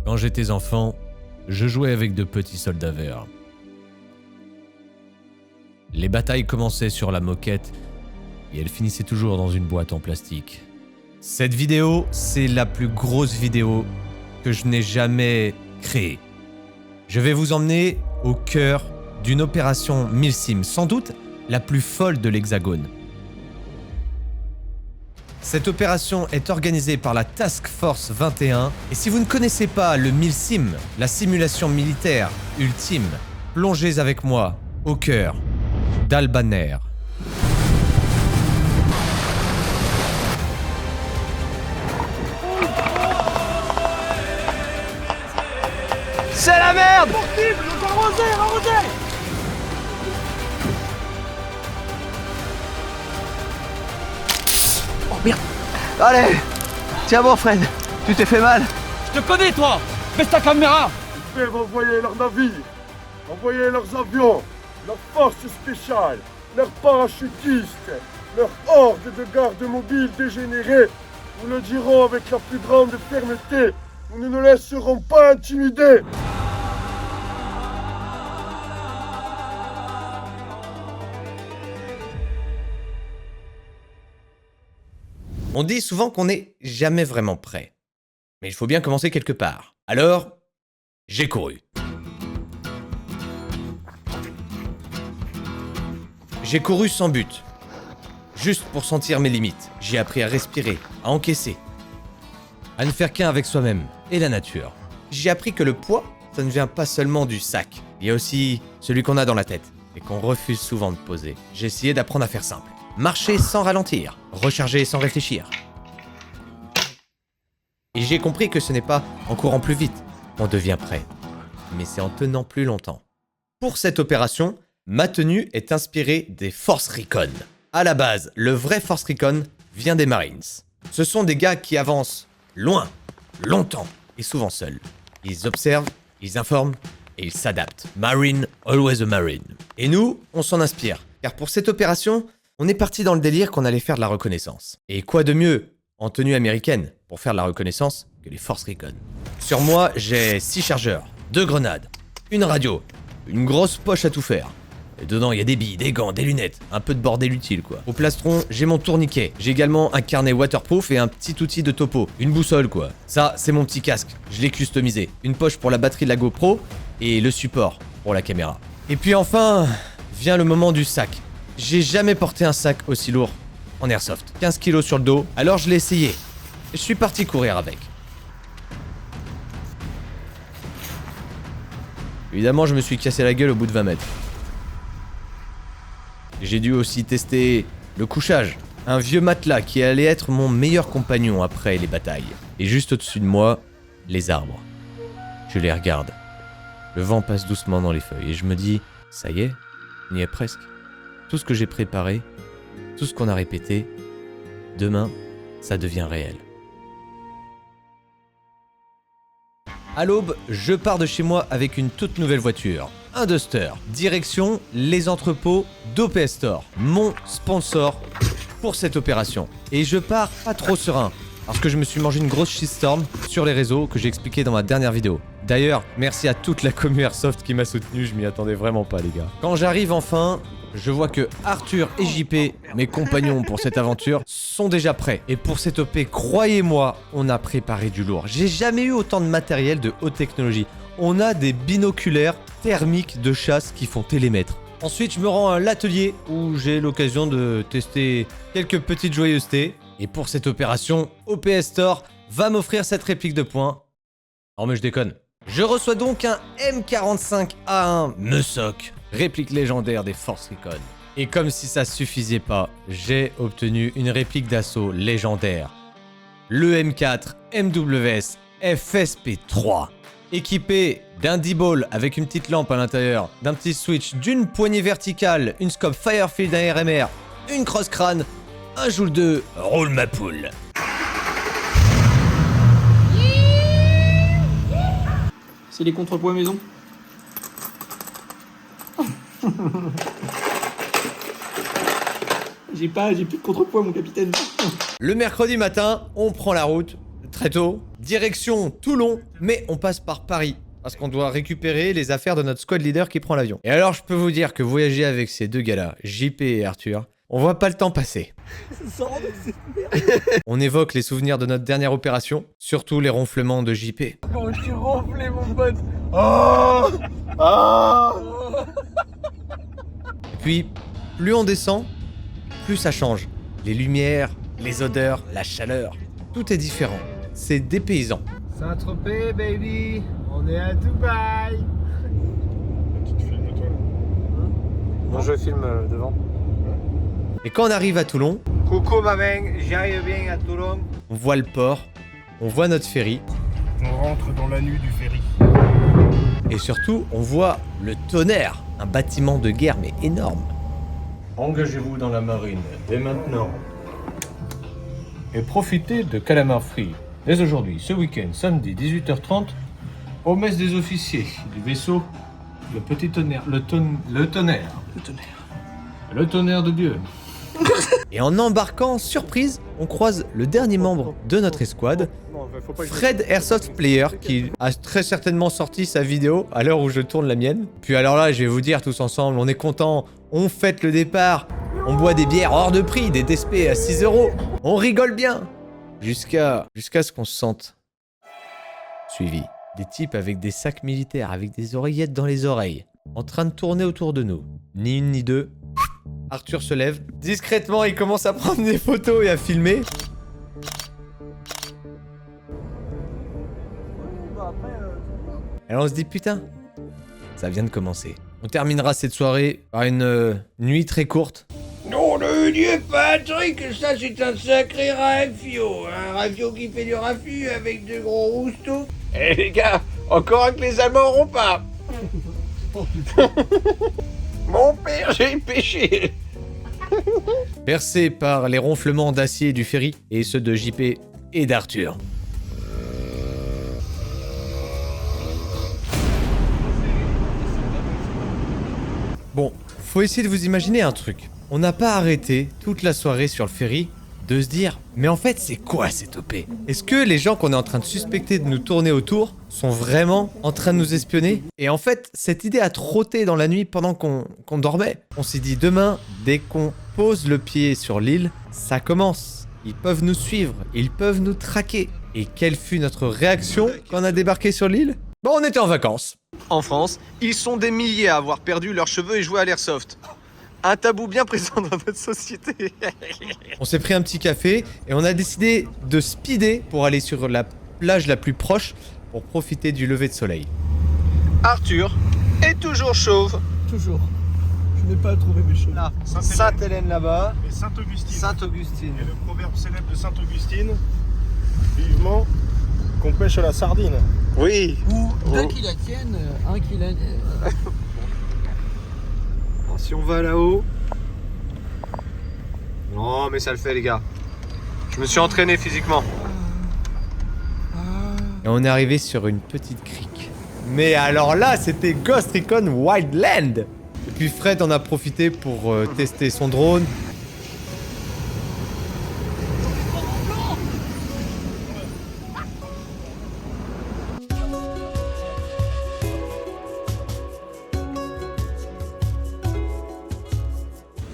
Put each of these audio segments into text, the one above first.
Quand j'étais enfant, je jouais avec de petits soldats verts. Les batailles commençaient sur la moquette et elles finissaient toujours dans une boîte en plastique. Cette vidéo, c'est la plus grosse vidéo que je n'ai jamais créée. Je vais vous emmener au cœur d'une opération Milsim, sans doute la plus folle de l'Hexagone. Cette opération est organisée par la Task Force 21 et si vous ne connaissez pas le Milsim, la simulation militaire ultime, plongez avec moi au cœur d'Al-Banner. C'est la merde! Arrosez! Oh merde! Allez! Tiens bon Fred, tu t'es fait mal? Je te connais toi! Baisse ta caméra! Ils peuvent envoyer leurs navires, envoyer leurs avions, leurs forces spéciales, leurs parachutistes, leurs hordes de gardes mobiles dégénérés. Nous le dirons avec la plus grande fermeté. Nous ne nous laisserons pas intimider. On dit souvent qu'on n'est jamais vraiment prêt. Mais il faut bien commencer quelque part. Alors, j'ai couru. J'ai couru sans but. Juste pour sentir mes limites. J'ai appris à respirer, à encaisser. À ne faire qu'un avec soi-même et la nature. J'ai appris que le poids, ça ne vient pas seulement du sac. Il y a aussi celui qu'on a dans la tête et qu'on refuse souvent de poser. J'ai essayé d'apprendre à faire simple. Marcher sans ralentir, recharger sans réfléchir. Et j'ai compris que ce n'est pas en courant plus vite qu'on devient prêt, mais c'est en tenant plus longtemps. Pour cette opération, ma tenue est inspirée des Force Recon. À la base, le vrai Force Recon vient des Marines. Ce sont des gars qui avancent loin, longtemps et souvent seuls. Ils observent, ils informent et ils s'adaptent. Marine, always a Marine. Et nous, on s'en inspire, car pour cette opération, on est parti dans le délire qu'on allait faire de la reconnaissance. Et quoi de mieux en tenue américaine pour faire de la reconnaissance que les Force Recon. Sur moi, j'ai 6 chargeurs, 2 grenades, une radio, une grosse poche à tout faire. Et dedans, il y a des billes, des gants, des lunettes, un peu de bordel utile quoi. Au plastron, j'ai mon tourniquet. J'ai également un carnet waterproof et un petit outil de topo. Une boussole quoi. Ça, c'est mon petit casque. Je l'ai customisé. Une poche pour la batterie de la GoPro et le support pour la caméra. Et puis enfin, vient le moment du sac. J'ai jamais porté un sac aussi lourd en airsoft. 15 kilos sur le dos, alors je l'ai essayé. Et je suis parti courir avec. Évidemment, je me suis cassé la gueule au bout de 20 mètres. J'ai dû aussi tester le couchage. Un vieux matelas qui allait être mon meilleur compagnon après les batailles. Et juste au-dessus de moi, les arbres. Je les regarde. Le vent passe doucement dans les feuilles et je me dis, ça y est, on y est presque. Tout ce que j'ai préparé, tout ce qu'on a répété, demain, ça devient réel. À l'aube, je pars de chez moi avec une toute nouvelle voiture, un Duster. Direction les entrepôts d'OPS Store, mon sponsor pour cette opération. Et je pars pas trop serein, parce que je me suis mangé une grosse shitstorm sur les réseaux que j'ai expliqué dans ma dernière vidéo. D'ailleurs, merci à toute la commu Airsoft qui m'a soutenu, je m'y attendais vraiment pas les gars. Quand j'arrive enfin, je vois que Arthur et JP, mes compagnons pour cette aventure, sont déjà prêts. Et pour cette OP, croyez-moi, on a préparé du lourd. J'ai jamais eu autant de matériel de haute technologie. On a des binoculaires thermiques de chasse qui font télémètre. Ensuite, je me rends à l'atelier où j'ai l'occasion de tester quelques petites joyeusetés. Et pour cette opération, OPS Store va m'offrir cette réplique de poing. Non mais je déconne. Je reçois donc un M45A1 Mesoc, réplique légendaire des Force Recon. Et comme si ça suffisait pas, j'ai obtenu une réplique d'assaut légendaire. Le M4 MWS FSP3. Équipé d'un D-ball avec une petite lampe à l'intérieur, d'un petit switch, d'une poignée verticale, une scope Firefield ARMR, une cross-crâne, un Joule 2, roule ma poule. C'est les contrepoids maison. J'ai plus de contrepoids mon capitaine. Le mercredi matin, on prend la route. très tôt. Direction Toulon, mais on passe par Paris. Parce qu'on doit récupérer les affaires de notre squad leader qui prend l'avion. Et alors, je peux vous dire que voyager avec ces deux gars-là, JP et Arthur, on voit pas le temps passer. On évoque les souvenirs de notre dernière opération, surtout les ronflements de JP. Quand je suis ronflé, mon pote. Ah Ah Et puis, plus on descend, plus ça change. Les lumières, les odeurs, la chaleur, tout est différent. C'est dépaysant. Saint-Tropez, baby. On est à Dubaï. Moi je filme devant. Et quand on arrive à Toulon, Coucou, ma bang. J'arrive bien à Toulon. on voit le port, on voit notre ferry, On rentre dans la nuit du ferry. et surtout, on voit le Tonnerre, un bâtiment de guerre mais énorme. Engagez-vous dans la marine dès maintenant. Et profitez de Calamar Free dès aujourd'hui, ce week-end, samedi 18h30, aux messes des officiers du vaisseau le Petit Tonnerre. Le Tonnerre. Le Tonnerre de Dieu. Et en embarquant, surprise, on croise le dernier membre de notre escouade, Fred Airsoft Player, qui a très certainement sorti sa vidéo à l'heure où je tourne la mienne. Puis alors là, je vais vous dire tous ensemble, on est contents, on fête le départ, on boit des bières hors de prix, des DSP à 6 €, on rigole bien. Jusqu'à ce qu'on se sente suivi. Des types avec des sacs militaires, avec des oreillettes dans les oreilles, en train de tourner autour de nous. Ni une ni deux. Arthur se lève. Discrètement, il commence à prendre des photos et à filmer. Alors on se dit putain, ça vient de commencer. On terminera cette soirée par une nuit très courte. Non, le Dieu Patrick, ça c'est un sacré rafio. Un rafio qui fait du raffut avec de gros roustos. Eh les gars, encore que les Allemands auront pas. Mon père, j'ai péché. Bercé par les ronflements d'acier du ferry et ceux de JP et d'Arthur. Bon, faut essayer de vous imaginer un truc. On n'a pas arrêté toute la soirée sur le ferry de se dire « Mais en fait, c'est quoi cette OP ? Est-ce que les gens qu'on est en train de suspecter de nous tourner autour sont vraiment en train de nous espionner ?» Et en fait, cette idée a trotté dans la nuit pendant qu'on dormait. On s'est dit demain, dès qu'on pose le pied sur l'île, ça commence. Ils peuvent nous suivre, ils peuvent nous traquer. Et quelle fut notre réaction quand on a débarqué sur l'île ? Bon, on était en vacances. En France, ils sont des milliers à avoir perdu leurs cheveux et joué à l'airsoft. Un tabou bien présent dans notre société. On s'est pris un petit café et on a décidé de speeder pour aller sur la plage la plus proche pour profiter du lever de soleil. Arthur est toujours chauve. Toujours. Je n'ai pas trouvé mes cheveux. Là, Sainte-Hélène là-bas. Et Sainte-Augustine. Sainte-Augustine. Et le proverbe célèbre de Sainte-Augustine, vivement qu'on pêche à la sardine. Oui. Ou deux qui la tiennent, un qui la... Si on va là-haut. Non, mais ça le fait, les gars. Je me suis entraîné physiquement. Et on est arrivé sur une petite crique. Mais alors là, c'était Ghost Recon Wildland. Et puis Fred en a profité pour tester son drone.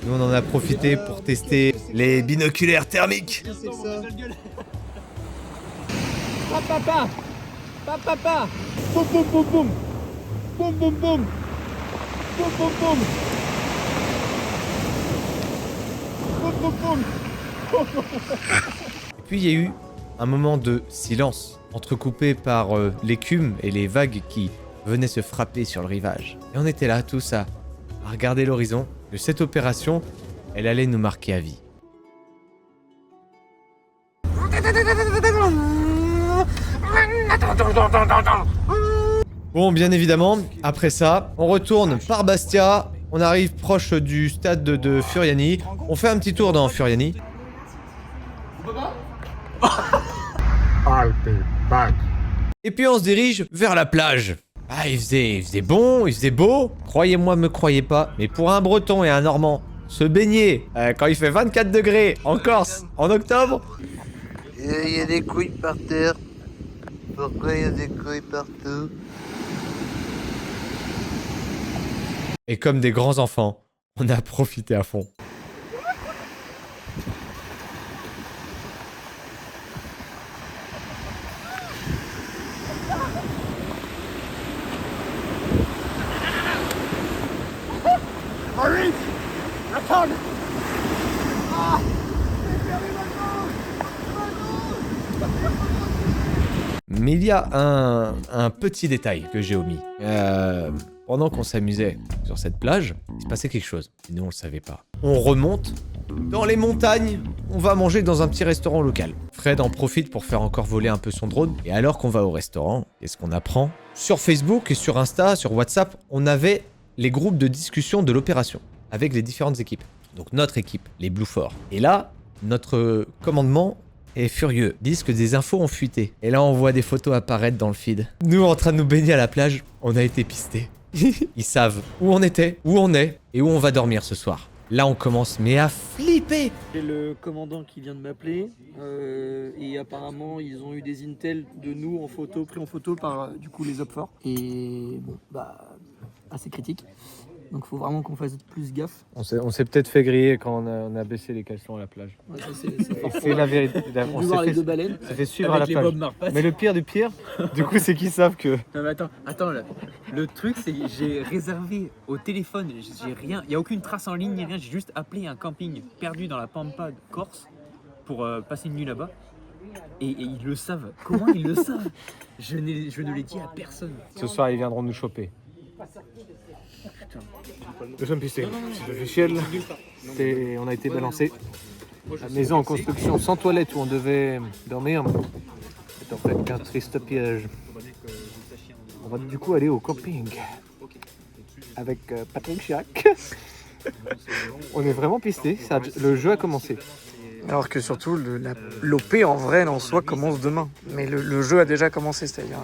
Nous, on en a profité pour tester les binoculaires thermiques. Papa. Papa. Boum boum boum boum. Boum boum boum. Boum boum boum. Boum boum boum. Et puis il y a eu un moment de silence, entrecoupé par l'écume et les vagues qui venaient se frapper sur le rivage. Et on était là, tous à regarder l'horizon. Que cette opération, elle allait nous marquer à vie. Bon, bien évidemment, après ça, on retourne par Bastia, on arrive proche du stade de Furiani, on fait un petit tour dans Furiani. Et puis on se dirige vers la plage. Ah, il faisait bon, il faisait beau. Croyez-moi, me croyez pas, mais pour un Breton et un Normand, se baigner quand il fait 24 degrés en Corse en octobre, Il y a des couilles par terre. Pourquoi il y a des couilles partout? Et comme des grands enfants, on a profité à fond. Mais il y a un petit détail que j'ai omis. Pendant qu'on s'amusait sur cette plage, il se passait quelque chose. Et nous, on le savait pas. On remonte dans les montagnes. On va manger dans un petit restaurant local. Fred en profite pour faire encore voler un peu son drone. Et alors qu'on va au restaurant, qu'est-ce qu'on apprend? Sur Facebook et sur Insta, sur WhatsApp, on avait les groupes de discussion de l'opération avec les différentes équipes. Donc notre équipe, les Blue Forts. Et là, notre commandement est furieux. Ils disent que des infos ont fuité. Et là, on voit des photos apparaître dans le feed. Nous, en train de nous baigner à la plage, on a été pistés. Ils savent où on était, où on est et où on va dormir ce soir. Là, on commence mais à flipper. C'est le commandant qui vient de m'appeler et apparemment ils ont eu des intels de nous en photo, pris en photo par du coup les OPFOR. Et bon, bah assez critique. Donc faut vraiment qu'on fasse plus gaffe. On s'est peut-être fait griller quand on a baissé les caleçons à la plage. Ouais, ça, c'est C'est la vérité. On voir les deux baleines. Ça fait suivre à la avec les plage. Bob Marpas. Mais le pire du pire, du coup, c'est qu'ils savent que... Non mais attends là. Le truc c'est que j'ai réservé au téléphone, j'ai rien, il y a aucune trace en ligne ni rien, j'ai juste appelé un camping perdu dans la pampa de Corse pour passer une nuit là-bas. Et ils le savent. Comment ils le savent? Je ne l'ai dit à personne. Ce soir, ils viendront nous choper. Nous sommes pistés. C'est officiel. On a été balancés. La maison en construction sans toilette où on devait dormir est en fait qu'un triste piège. On va du coup aller au camping avec Patrick Chirac. On est vraiment pistés. Le jeu a commencé. Alors que surtout l'OP en vrai en soi commence demain. Mais le jeu a déjà commencé, c'est-à-dire.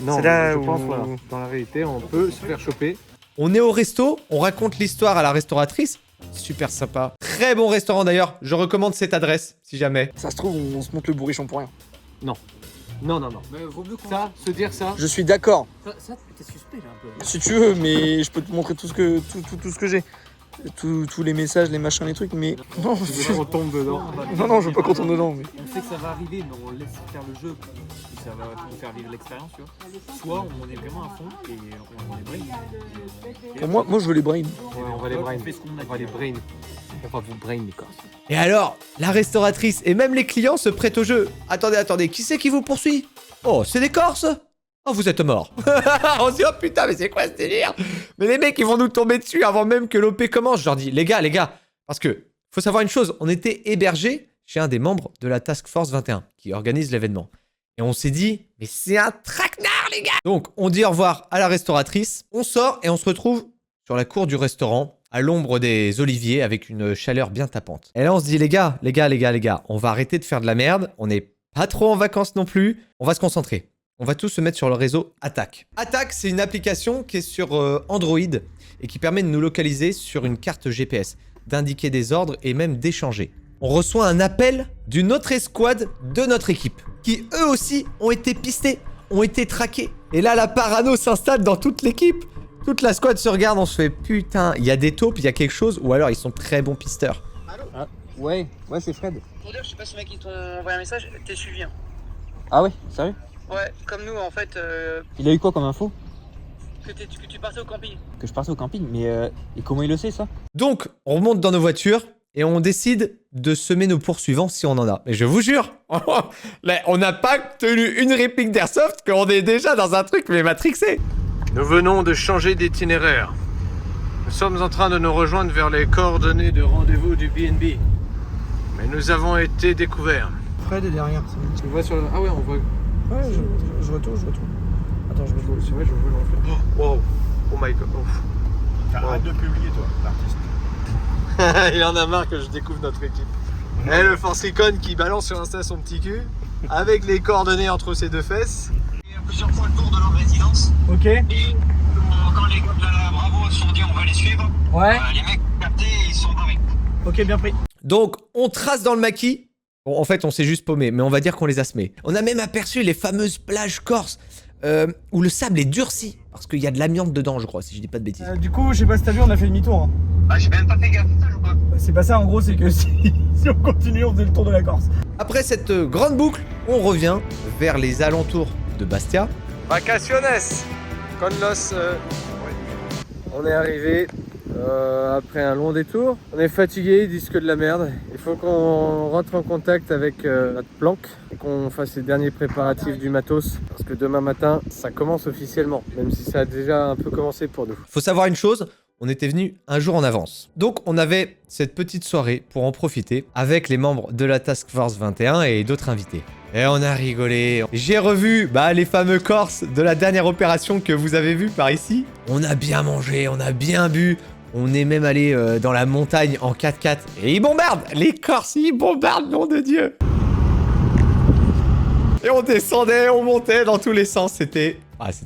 Non, c'est là je où... pense voilà. Dans la réalité, on peut se faire choper. On est au resto, on raconte l'histoire à la restauratrice. Super sympa. Très bon restaurant d'ailleurs. Je recommande cette adresse, si jamais. Ça se trouve, on se monte le bourrichon pour rien. Non. Mais vaut mieux qu'on... Ça, se dire ça. Je suis d'accord, Ça t'es suspect là un peu. si tu veux, mais je peux te montrer tout ce que j'ai. Tous les messages, les machins, les trucs, mais... Non, On tombe dedans. non, je veux pas qu'on tombe dedans. Mais... On sait que ça va arriver, mais on laisse faire le jeu, et ça va nous faire vivre l'expérience, tu vois. Soit on est vraiment à fond et on est brain. Pour moi, je veux les brains. Ouais, on va les brain. On fait ce qu'on a On va les brain. On va vous brain les Corses. Et alors, la restauratrice et même les clients se prêtent au jeu. Attendez, qui c'est qui vous poursuit? Oh, c'est des Corses? Oh, vous êtes morts. On se dit, oh putain, mais c'est quoi ce délire? Mais les mecs, ils vont nous tomber dessus avant même que l'OP commence. Je leur dis, les gars, parce que faut savoir une chose, on était hébergés chez un des membres de la Task Force 21 qui organise l'événement. Et on s'est dit, mais c'est un traquenard, les gars! Donc, on dit au revoir à la restauratrice, on sort et on se retrouve sur la cour du restaurant, à l'ombre des oliviers, avec une chaleur bien tapante. Et là, on se dit, les gars, on va arrêter de faire de la merde, on n'est pas trop en vacances non plus, on va se concentrer. On va tous se mettre sur le réseau Attack. Attack, c'est une application qui est sur Android et qui permet de nous localiser sur une carte GPS, d'indiquer des ordres et même d'échanger. On reçoit un appel d'une autre escouade de notre équipe, qui eux aussi ont été pistés, ont été traqués. Et là, la parano s'installe dans toute l'équipe. Toute la squad se regarde, on se fait putain, il y a des taupes, il y a quelque chose, ou alors ils sont très bons pisteurs. Ouais, c'est Fred. Pour dire, je sais pas si les mecs ils t'ont envoyé un message, t'es suivi. Hein. Ah ouais, sérieux? Ouais, comme nous en fait, Il a eu quoi comme info? que tu partais au camping. Que je partais au camping, mais et comment il le sait ça? Donc, on remonte dans nos voitures et on décide de semer nos poursuivants si on en a. Mais je vous jure, là, on n'a pas tenu une réplique d'Airsoft qu'on est déjà dans un truc mais matrixé. Nous venons de changer d'itinéraire. Nous sommes en train de nous rejoindre vers les coordonnées de rendez-vous du BNB. Mais nous avons été découverts. Fred est derrière. Tu vois sur le... Ah ouais, on voit. Ouais, je retourne. Attends, je vais jouer. C'est vrai, je veux le reflet. Wow. Oh my god. Oh. Arrête de publier, toi, l'artiste. Il en a marre que je découvre notre équipe. Et le Forcicon qui balance sur Insta son petit cul, avec les coordonnées entre ses deux fesses. Plusieurs fois le tour de leur résidence. Ok. Et quand les gars de la Bravo se sont dit on va les suivre, Ouais. les mecs captés ils sont barrés. Ok, bien pris. Donc, on trace dans le maquis Bon, en fait, on s'est juste paumé, mais on va dire qu'on les a semés. On a même aperçu les fameuses plages corses, où le sable est durci, parce qu'il y a de l'amiante dedans, je crois, si je dis pas de bêtises. Du coup, je sais pas si t'as vu, on a fait demi-tour. Hein. Ah, j'ai même pas fait gaffe, ça ou pas? C'est pas ça, en gros, c'est que si on continue, on faisait le tour de la Corse. Après cette grande boucle, on revient vers les alentours de Bastia. Vacaciones con los... On est arrivé après un long détour. On est fatigué, ils disent que de la merde. Il faut qu'on rentre en contact avec notre planque et qu'on fasse les derniers préparatifs du matos. Parce que demain matin, ça commence officiellement, même si ça a déjà un peu commencé pour nous. Faut savoir une chose, on était venu un jour en avance. Donc on avait cette petite soirée pour en profiter avec les membres de la Task Force 21 et d'autres invités. Et on a rigolé. J'ai revu les fameux Corses de la dernière opération que vous avez vu par ici. On a bien mangé, on a bien bu. On est même allé dans la montagne en 4x4. Et ils bombardent. Les Corses, ils bombardent, nom de Dieu. Et on descendait, on montait dans tous les sens. C'était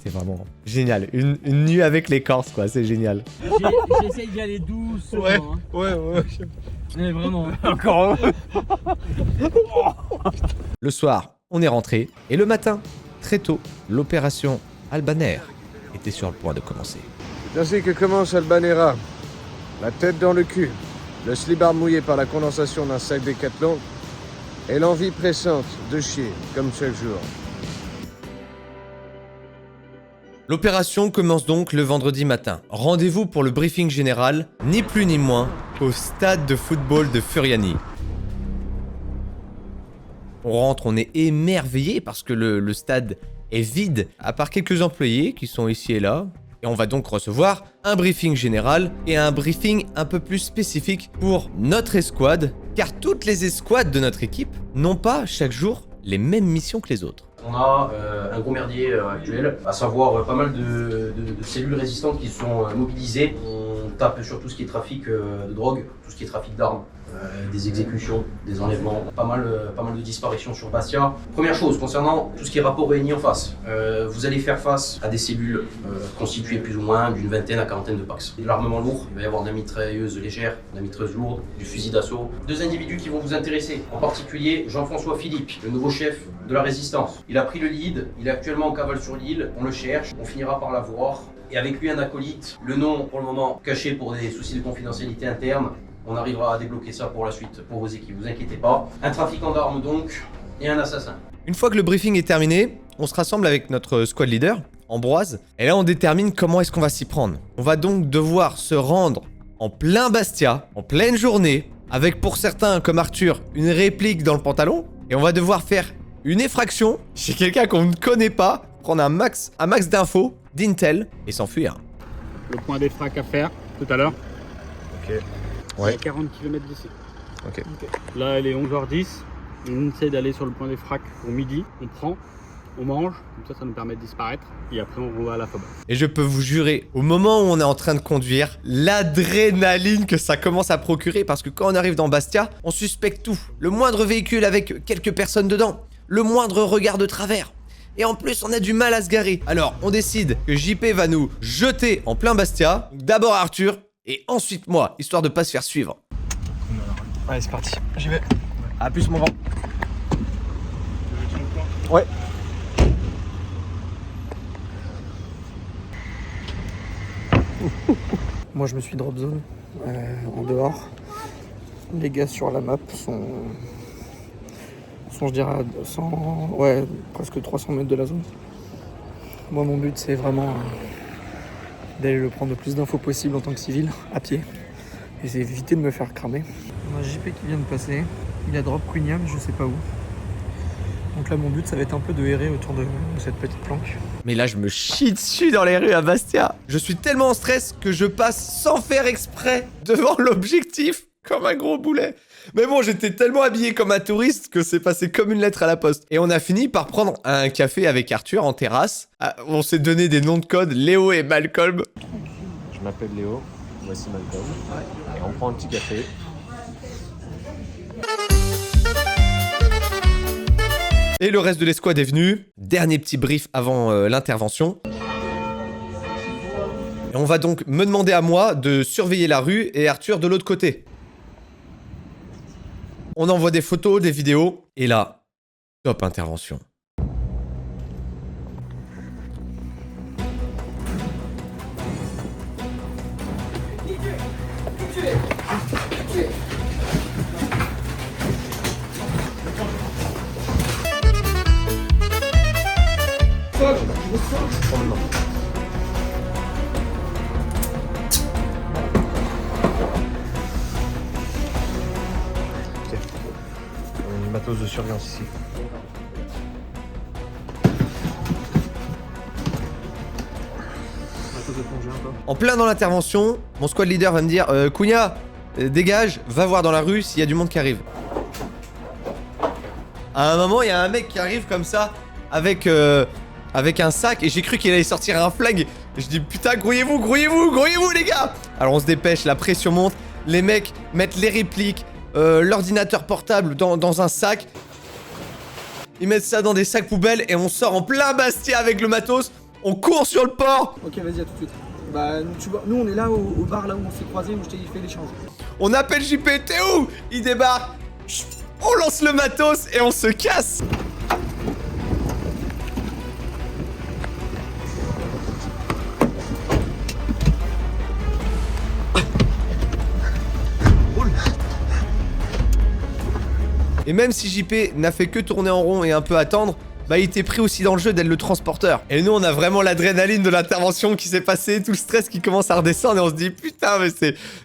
vraiment génial. Une nuit avec les Corses, quoi. C'est génial. J'essaye d'y aller doucement. Ouais. Mais vraiment. Encore Le soir, on est rentré. Et le matin, très tôt, l'opération Albaner était sur le point de commencer. C'est ainsi que commence Albanera. La tête dans le cul, le slibard mouillé par la condensation d'un sac Décathlon et l'envie pressante de chier, comme chaque jour. L'opération commence donc le vendredi matin. Rendez-vous pour le briefing général, ni plus ni moins, au stade de football de Furiani. On rentre, on est émerveillé parce que le stade est vide, à part quelques employés qui sont ici et là. Et on va donc recevoir un briefing général et un briefing un peu plus spécifique pour notre escouade, car toutes les escouades de notre équipe n'ont pas chaque jour les mêmes missions que les autres. On a un gros merdier actuel, à savoir pas mal de cellules résistantes qui sont mobilisées. On tape sur tout ce qui est trafic de drogue, tout ce qui est trafic d'armes, des exécutions, des enlèvements, pas mal de disparitions sur Bastia. Première chose, concernant tout ce qui est rapport réuni en face, vous allez faire face à des cellules constituées plus ou moins d'une vingtaine à quarantaine de packs. De l'armement lourd, il va y avoir de la mitrailleuse légère, de la mitrailleuse lourde, du fusil d'assaut. Deux individus qui vont vous intéresser, en particulier Jean-François Philippe, le nouveau chef de la résistance. Il a pris le lead, il est actuellement en cavale sur l'île, on le cherche, on finira par l'avoir. Et avec lui un acolyte, le nom pour le moment caché pour des soucis de confidentialité interne. On arrivera à débloquer ça pour la suite, pour vos équipes, vous inquiétez pas. Un trafiquant d'armes donc, et un assassin. Une fois que le briefing est terminé, on se rassemble avec notre squad leader, Ambroise, et là on détermine comment est-ce qu'on va s'y prendre. On va donc devoir se rendre en plein Bastia, en pleine journée, avec pour certains, comme Arthur, une réplique dans le pantalon, et on va devoir faire une effraction chez quelqu'un qu'on ne connaît pas, prendre un max d'infos, d'intel, et s'enfuir. Le point des fracs à faire tout à l'heure. Ok. Ouais. À 40 km d'ici. Ok. Là, il est 11h10. On essaie d'aller sur le point des fracs pour midi. On prend, on mange. Comme ça nous permet de disparaître. Et après, on va à la FOB. Et je peux vous jurer, au moment où on est en train de conduire, l'adrénaline que ça commence à procurer, parce que quand on arrive dans Bastia, on suspecte tout. Le moindre véhicule avec quelques personnes dedans. Le moindre regard de travers. Et en plus, on a du mal à se garer. Alors, on décide que JP va nous jeter en plein Bastia. D'abord Arthur, et ensuite moi, histoire de pas se faire suivre. Allez, c'est parti. J'y vais. À plus, mon grand. Ouais. Moi, je me suis drop zone en dehors. Les gars sur la map sont je dirais, à presque 300 mètres de la zone. Moi, mon but, c'est vraiment d'aller le prendre le plus d'infos possible en tant que civil, à pied. Et c'est éviter de me faire cramer. On a JP qui vient de passer. Il a drop Queenia, mais je sais pas où. Donc là, mon but, ça va être un peu de errer autour de cette petite planque. Mais là, je me chie dessus dans les rues à Bastia. Je suis tellement en stress que je passe sans faire exprès devant l'objectif comme un gros boulet. Mais bon, j'étais tellement habillé comme un touriste que c'est passé comme une lettre à la poste. Et on a fini par prendre un café avec Arthur en terrasse. On s'est donné des noms de code, Léo et Malcolm. Je m'appelle Léo, voici Malcolm. Et on prend un petit café. Et le reste de l'escouade est venu. Dernier petit brief avant l'intervention. Et on va donc me demander à moi de surveiller la rue et Arthur de l'autre côté. On envoie des photos, des vidéos. Et là, top intervention. On a une matos de surveillance ici. En plein dans l'intervention, mon squad leader va me dire Cunha, dégage, va voir dans la rue s'il y a du monde qui arrive. À un moment, il y a un mec qui arrive comme ça, avec un sac, et j'ai cru qu'il allait sortir un flingue. Je dis putain, grouillez-vous les gars. Alors on se dépêche, la pression monte, les mecs mettent les répliques, l'ordinateur portable dans un sac. Ils mettent ça dans des sacs poubelles et on sort en plein Bastia avec le matos. On court sur le port. Ok, vas-y, à tout de suite. Bah, tu vois, nous on est là au bar là où on s'est croisés, où je t'ai fait l'échange. On appelle JP, t'es où? Il débarque. On lance le matos et on se casse. Et même si JP n'a fait que tourner en rond et un peu attendre, bah il était pris aussi dans le jeu d'être le transporteur. Et nous on a vraiment l'adrénaline de l'intervention qui s'est passée, tout le stress qui commence à redescendre et on se dit putain mais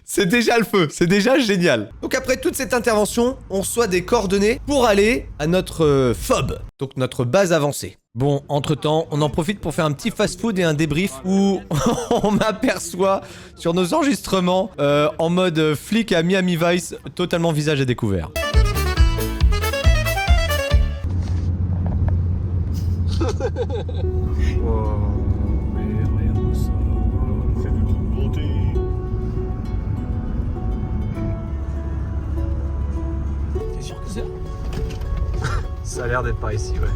c'est déjà le feu, c'est déjà génial. Donc après toute cette intervention, on reçoit des coordonnées pour aller à notre FOB, donc notre base avancée. Bon, entre-temps, on en profite pour faire un petit fast-food et un débrief où on m'aperçoit sur nos enregistrements en mode flic à Miami Vice, totalement visage à découvert. Wow, mais regarde ça, c'est de toute beauté. T'es sûr que c'est là? Ça a l'air d'être par ici, ouais.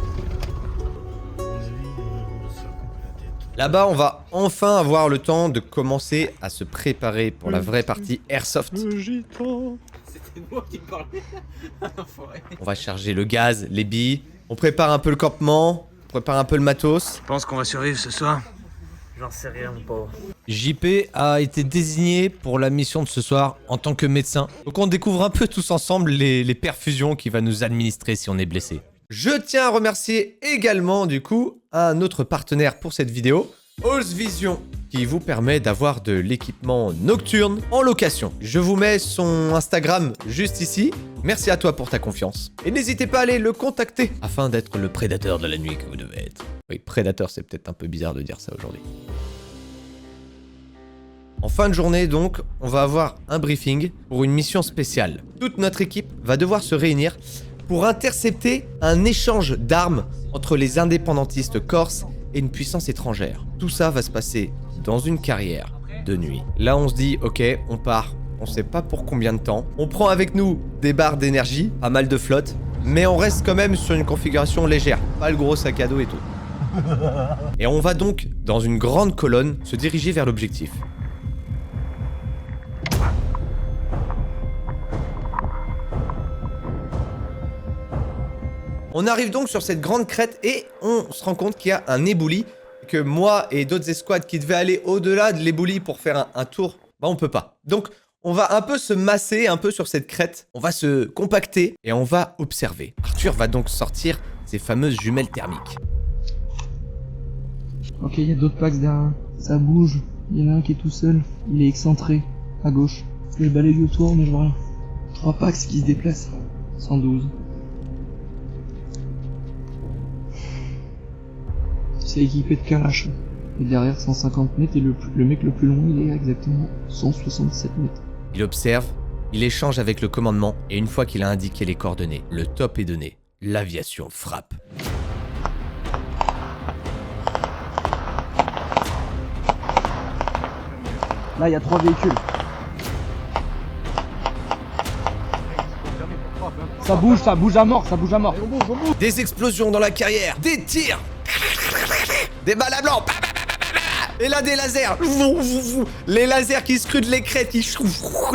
Là-bas, on va enfin avoir le temps de commencer à se préparer pour la vraie partie Airsoft. C'était moi qui parlais. On va charger le gaz, les billes, on prépare un peu le campement, on prépare un peu le matos. Je pense qu'on va survivre ce soir. J'en sais rien, mon pauvre. JP a été désigné pour la mission de ce soir en tant que médecin. Donc on découvre un peu tous ensemble les perfusions qu'il va nous administrer si on est blessé. Je tiens à remercier également du coup un autre partenaire pour cette vidéo, Halls Vision, qui vous permet d'avoir de l'équipement nocturne en location. Je vous mets son Instagram juste ici. Merci à toi pour ta confiance. Et n'hésitez pas à aller le contacter afin d'être le prédateur de la nuit que vous devez être. Oui, prédateur, c'est peut-être un peu bizarre de dire ça aujourd'hui. En fin de journée donc, on va avoir un briefing pour une mission spéciale. Toute notre équipe va devoir se réunir pour intercepter un échange d'armes entre les indépendantistes corses et une puissance étrangère. Tout ça va se passer dans une carrière de nuit. Là on se dit ok, on part, on sait pas pour combien de temps. On prend avec nous des barres d'énergie, pas mal de flotte, mais on reste quand même sur une configuration légère, pas le gros sac à dos et tout. Et on va donc, dans une grande colonne, se diriger vers l'objectif. On arrive donc sur cette grande crête et on se rend compte qu'il y a un éboulis, que moi et d'autres escouades qui devaient aller au-delà de l'éboulis pour faire un tour, bah on peut pas. Donc on va un peu se masser un peu sur cette crête, on va se compacter et on va observer. Arthur va donc sortir ses fameuses jumelles thermiques. Ok, il y a d'autres packs derrière. Ça bouge. Il y en a un qui est tout seul. Il est excentré. À gauche. Je balaye autour, mais je vois rien. 3 packs qui se déplacent. 112. C'est équipé de Kalash. Et derrière 150 mètres et le mec le plus loin il est à exactement 167 mètres. Il observe, il échange avec le commandement et une fois qu'il a indiqué les coordonnées, le top est donné. L'aviation frappe. Là il y a 3 véhicules. Ça bouge à mort, ça bouge à mort. Des explosions dans la carrière, des tirs, des balles à blanc. Et là, des lasers. Les lasers qui scrutent les crêtes, qui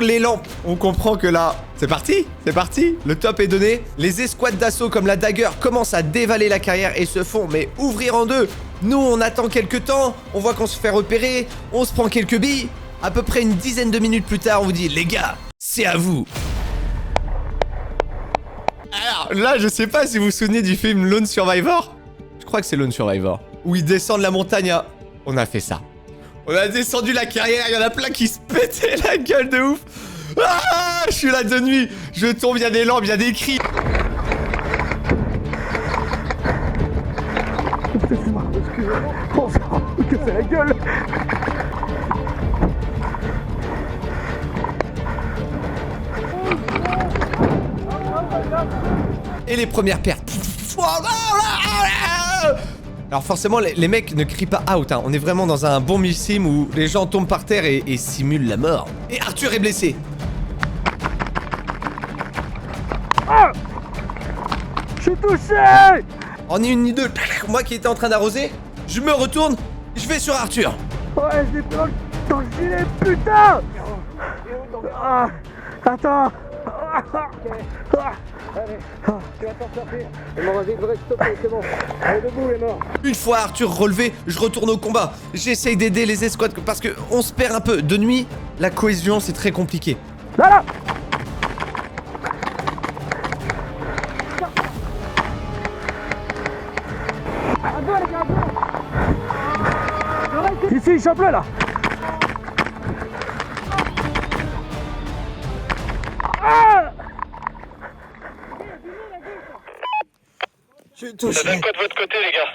les lampes. On comprend que là, c'est parti, c'est parti. Le top est donné. Les escouades d'assaut comme la Dagger commencent à dévaler la carrière et se font mais ouvrir en deux. Nous, on attend quelques temps. On voit qu'on se fait repérer. On se prend quelques billes. À peu près une dizaine de minutes plus tard, on vous dit, les gars, c'est à vous. Alors là, je sais pas si vous vous souvenez du film Lone Survivor. Je crois que c'est Lone Survivor. Où ils descendent la montagne à... On a fait ça. On a descendu la carrière, il y en a plein qui se pétaient la gueule de ouf. Ah, je suis là de nuit. Je tombe, il y a des lampes, il y a des cris. Que c'est la gueule. Et les premières pertes. Alors forcément, les mecs ne crient pas out, hein. On est vraiment dans un bon mille-sim où les gens tombent par terre et simulent la mort. Et Arthur est blessé. Ah, je suis touché. En une ni deux, moi qui étais en train d'arroser, je me retourne, je vais sur Arthur. Ouais, j'ai pris dans le gilet, putain. Ah, attends. Allez, tu vas t'en sortir. C'est bon, vas-y, faudrait stopper, c'est bon. Allez, debout, il est mort. Une fois Arthur relevé, je retourne au combat. J'essaye d'aider les escouades parce que on se perd un peu. De nuit, la cohésion, c'est très compliqué. Là. Ici, chope-le là. Ah, Ça donne quoi de votre côté, les gars?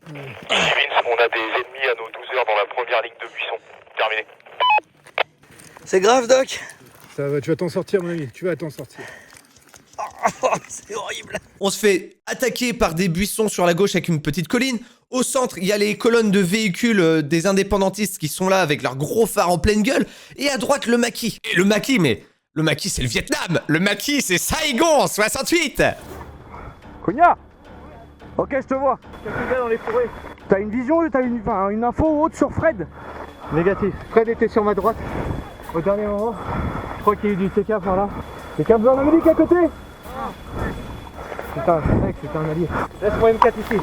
On a des ennemis à nos 12 heures dans la première ligne de buisson. Terminé. C'est grave, Doc? Ça va, tu vas t'en sortir, mon ami, tu vas t'en sortir. Oh, c'est horrible. On se fait attaquer par des buissons sur la gauche avec une petite colline. Au centre, il y a les colonnes de véhicules des indépendantistes qui sont là avec leurs gros phares en pleine gueule. Et à droite, le maquis. Et le maquis, mais le maquis, c'est le Vietnam. Le maquis, c'est Saigon en 68. Cognac. Ok, je te vois. Quelques gars dans les forêts. T'as une vision, t'as une info haute sur Fred? Négatif. Fred était sur ma droite. Au dernier moment, je crois qu'il y a eu du TK par là. Quelqu'un besoin d'un médic à côté? Putain, je savais que c'était un allié. Laisse-moi M4 ici.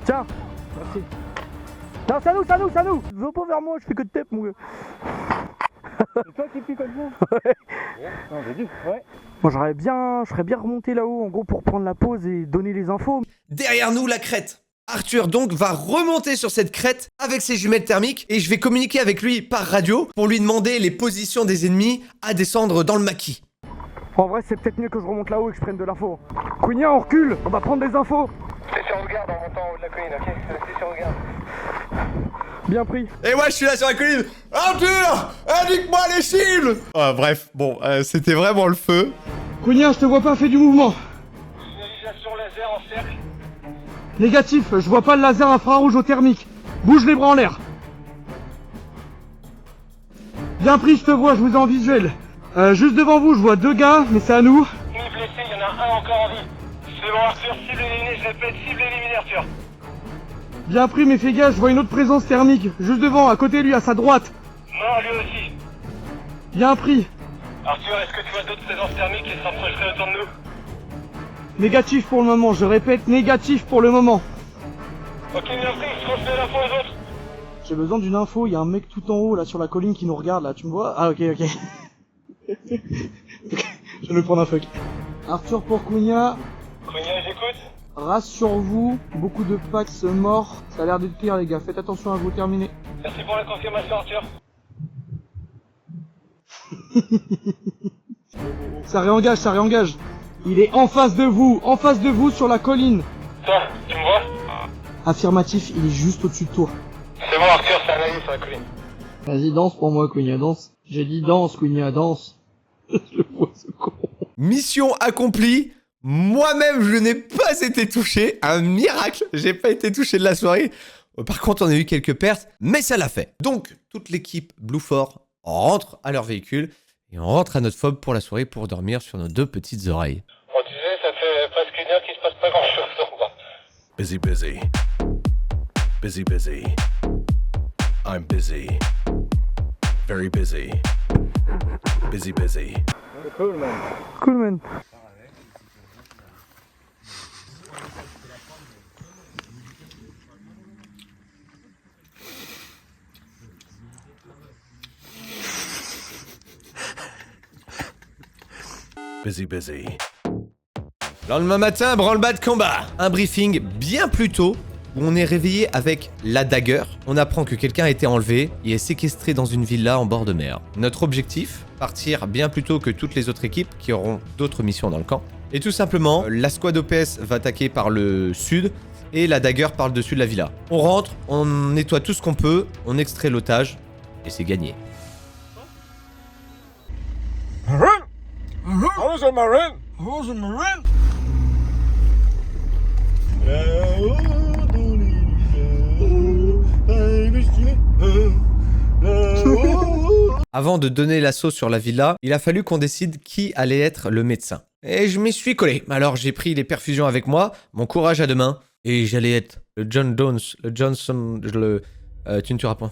Tiens, merci. Non, ça nous. Veux pas vers moi, je fais que de tête, mon gars. C'est toi qui pique comme ça? Ouais. Non, j'ai dit, ouais. Moi, je serais bien remonté là-haut, en gros, pour prendre la pause et donner les infos. Derrière nous, la crête. Arthur, donc, va remonter sur cette crête avec ses jumelles thermiques et je vais communiquer avec lui par radio pour lui demander les positions des ennemis à descendre dans le maquis. En vrai, c'est peut-être mieux que je remonte là-haut et que je prenne de l'info. Cognac, on recule, on va prendre des infos. C'est sur regarde en montant en haut de la colline, ok? C'est sur regarde. Bien pris. Et moi, je suis là sur la colline. Arthur, indique-moi les cibles. Bref, bon, c'était vraiment le feu. Cognac, je te vois pas, fais du mouvement. Signalisation laser en cercle. Négatif, je vois pas le laser infrarouge au thermique. Bouge les bras en l'air. Bien pris, je te vois, je vous ai en visuel. Juste devant vous, je vois 2 gars, mais c'est à nous. Ni blessé, il y en a un encore en vie. C'est bon, Arthur, cible éliminée, je répète, cible éliminée, Arthur. Bien pris, mais fais gaffe, je vois une autre présence thermique. Juste devant, à côté de lui, à sa droite. Non, lui aussi. Bien pris. Arthur, est-ce que tu vois d'autres présences thermiques qui se rapprocheraient autour de nous? Négatif pour le moment, je répète, négatif pour le moment. Ok, bien pris, je transmets l'info aux autres. J'ai besoin d'une info, il y a un mec tout en haut là sur la colline qui nous regarde là, tu me vois? Ah ok. Je vais lui prendre un fuck. Arthur pour Cognac. Cognac, j'écoute. Rassure-vous, beaucoup de Pax morts, ça a l'air d'être pire les gars, faites attention à vous, terminez. Merci pour la confirmation, Arthur. Ça réengage. Il est en face de vous sur la colline. Toi, tu me vois? Affirmatif, il est juste au-dessus de toi. C'est bon, Arthur, c'est un allié sur la colline. Vas-y, danse pour moi, Cognac, danse. J'ai dit danse, Cognac, danse. Je vois ce con. Mission accomplie. Moi-même, je n'ai pas été touché. Un miracle. J'ai pas été touché de la soirée. Par contre, on a eu quelques pertes, mais ça l'a fait. Donc, toute l'équipe Blue4 rentre à leur véhicule Et on rentre à notre fob pour la soirée pour dormir sur nos 2 petites oreilles. Bon, tu sais, ça fait presque 1 heure qu'il se passe pas grand chose en bas. Busy, busy. Busy, busy. I'm busy. Very busy. Busy, busy. Cool, man. Cool, man. Busy, busy. Le lendemain matin, branle-bas de combat. Un briefing bien plus tôt où on est réveillé avec la Dagger. On apprend que quelqu'un a été enlevé et est séquestré dans une villa en bord de mer. Notre objectif, partir bien plus tôt que toutes les autres équipes qui auront d'autres missions dans le camp. Et tout simplement, la squad OPS va attaquer par le sud et la Dagger par le dessus de la villa. On rentre, on nettoie tout ce qu'on peut, on extrait l'otage et c'est gagné. Avant de donner l'assaut sur la villa, il a fallu qu'on décide qui allait être le médecin. Et je m'y suis collé. Alors j'ai pris les perfusions avec moi, mon courage à 2 mains, et j'allais être le John Jones, le Johnson, tu ne tueras point.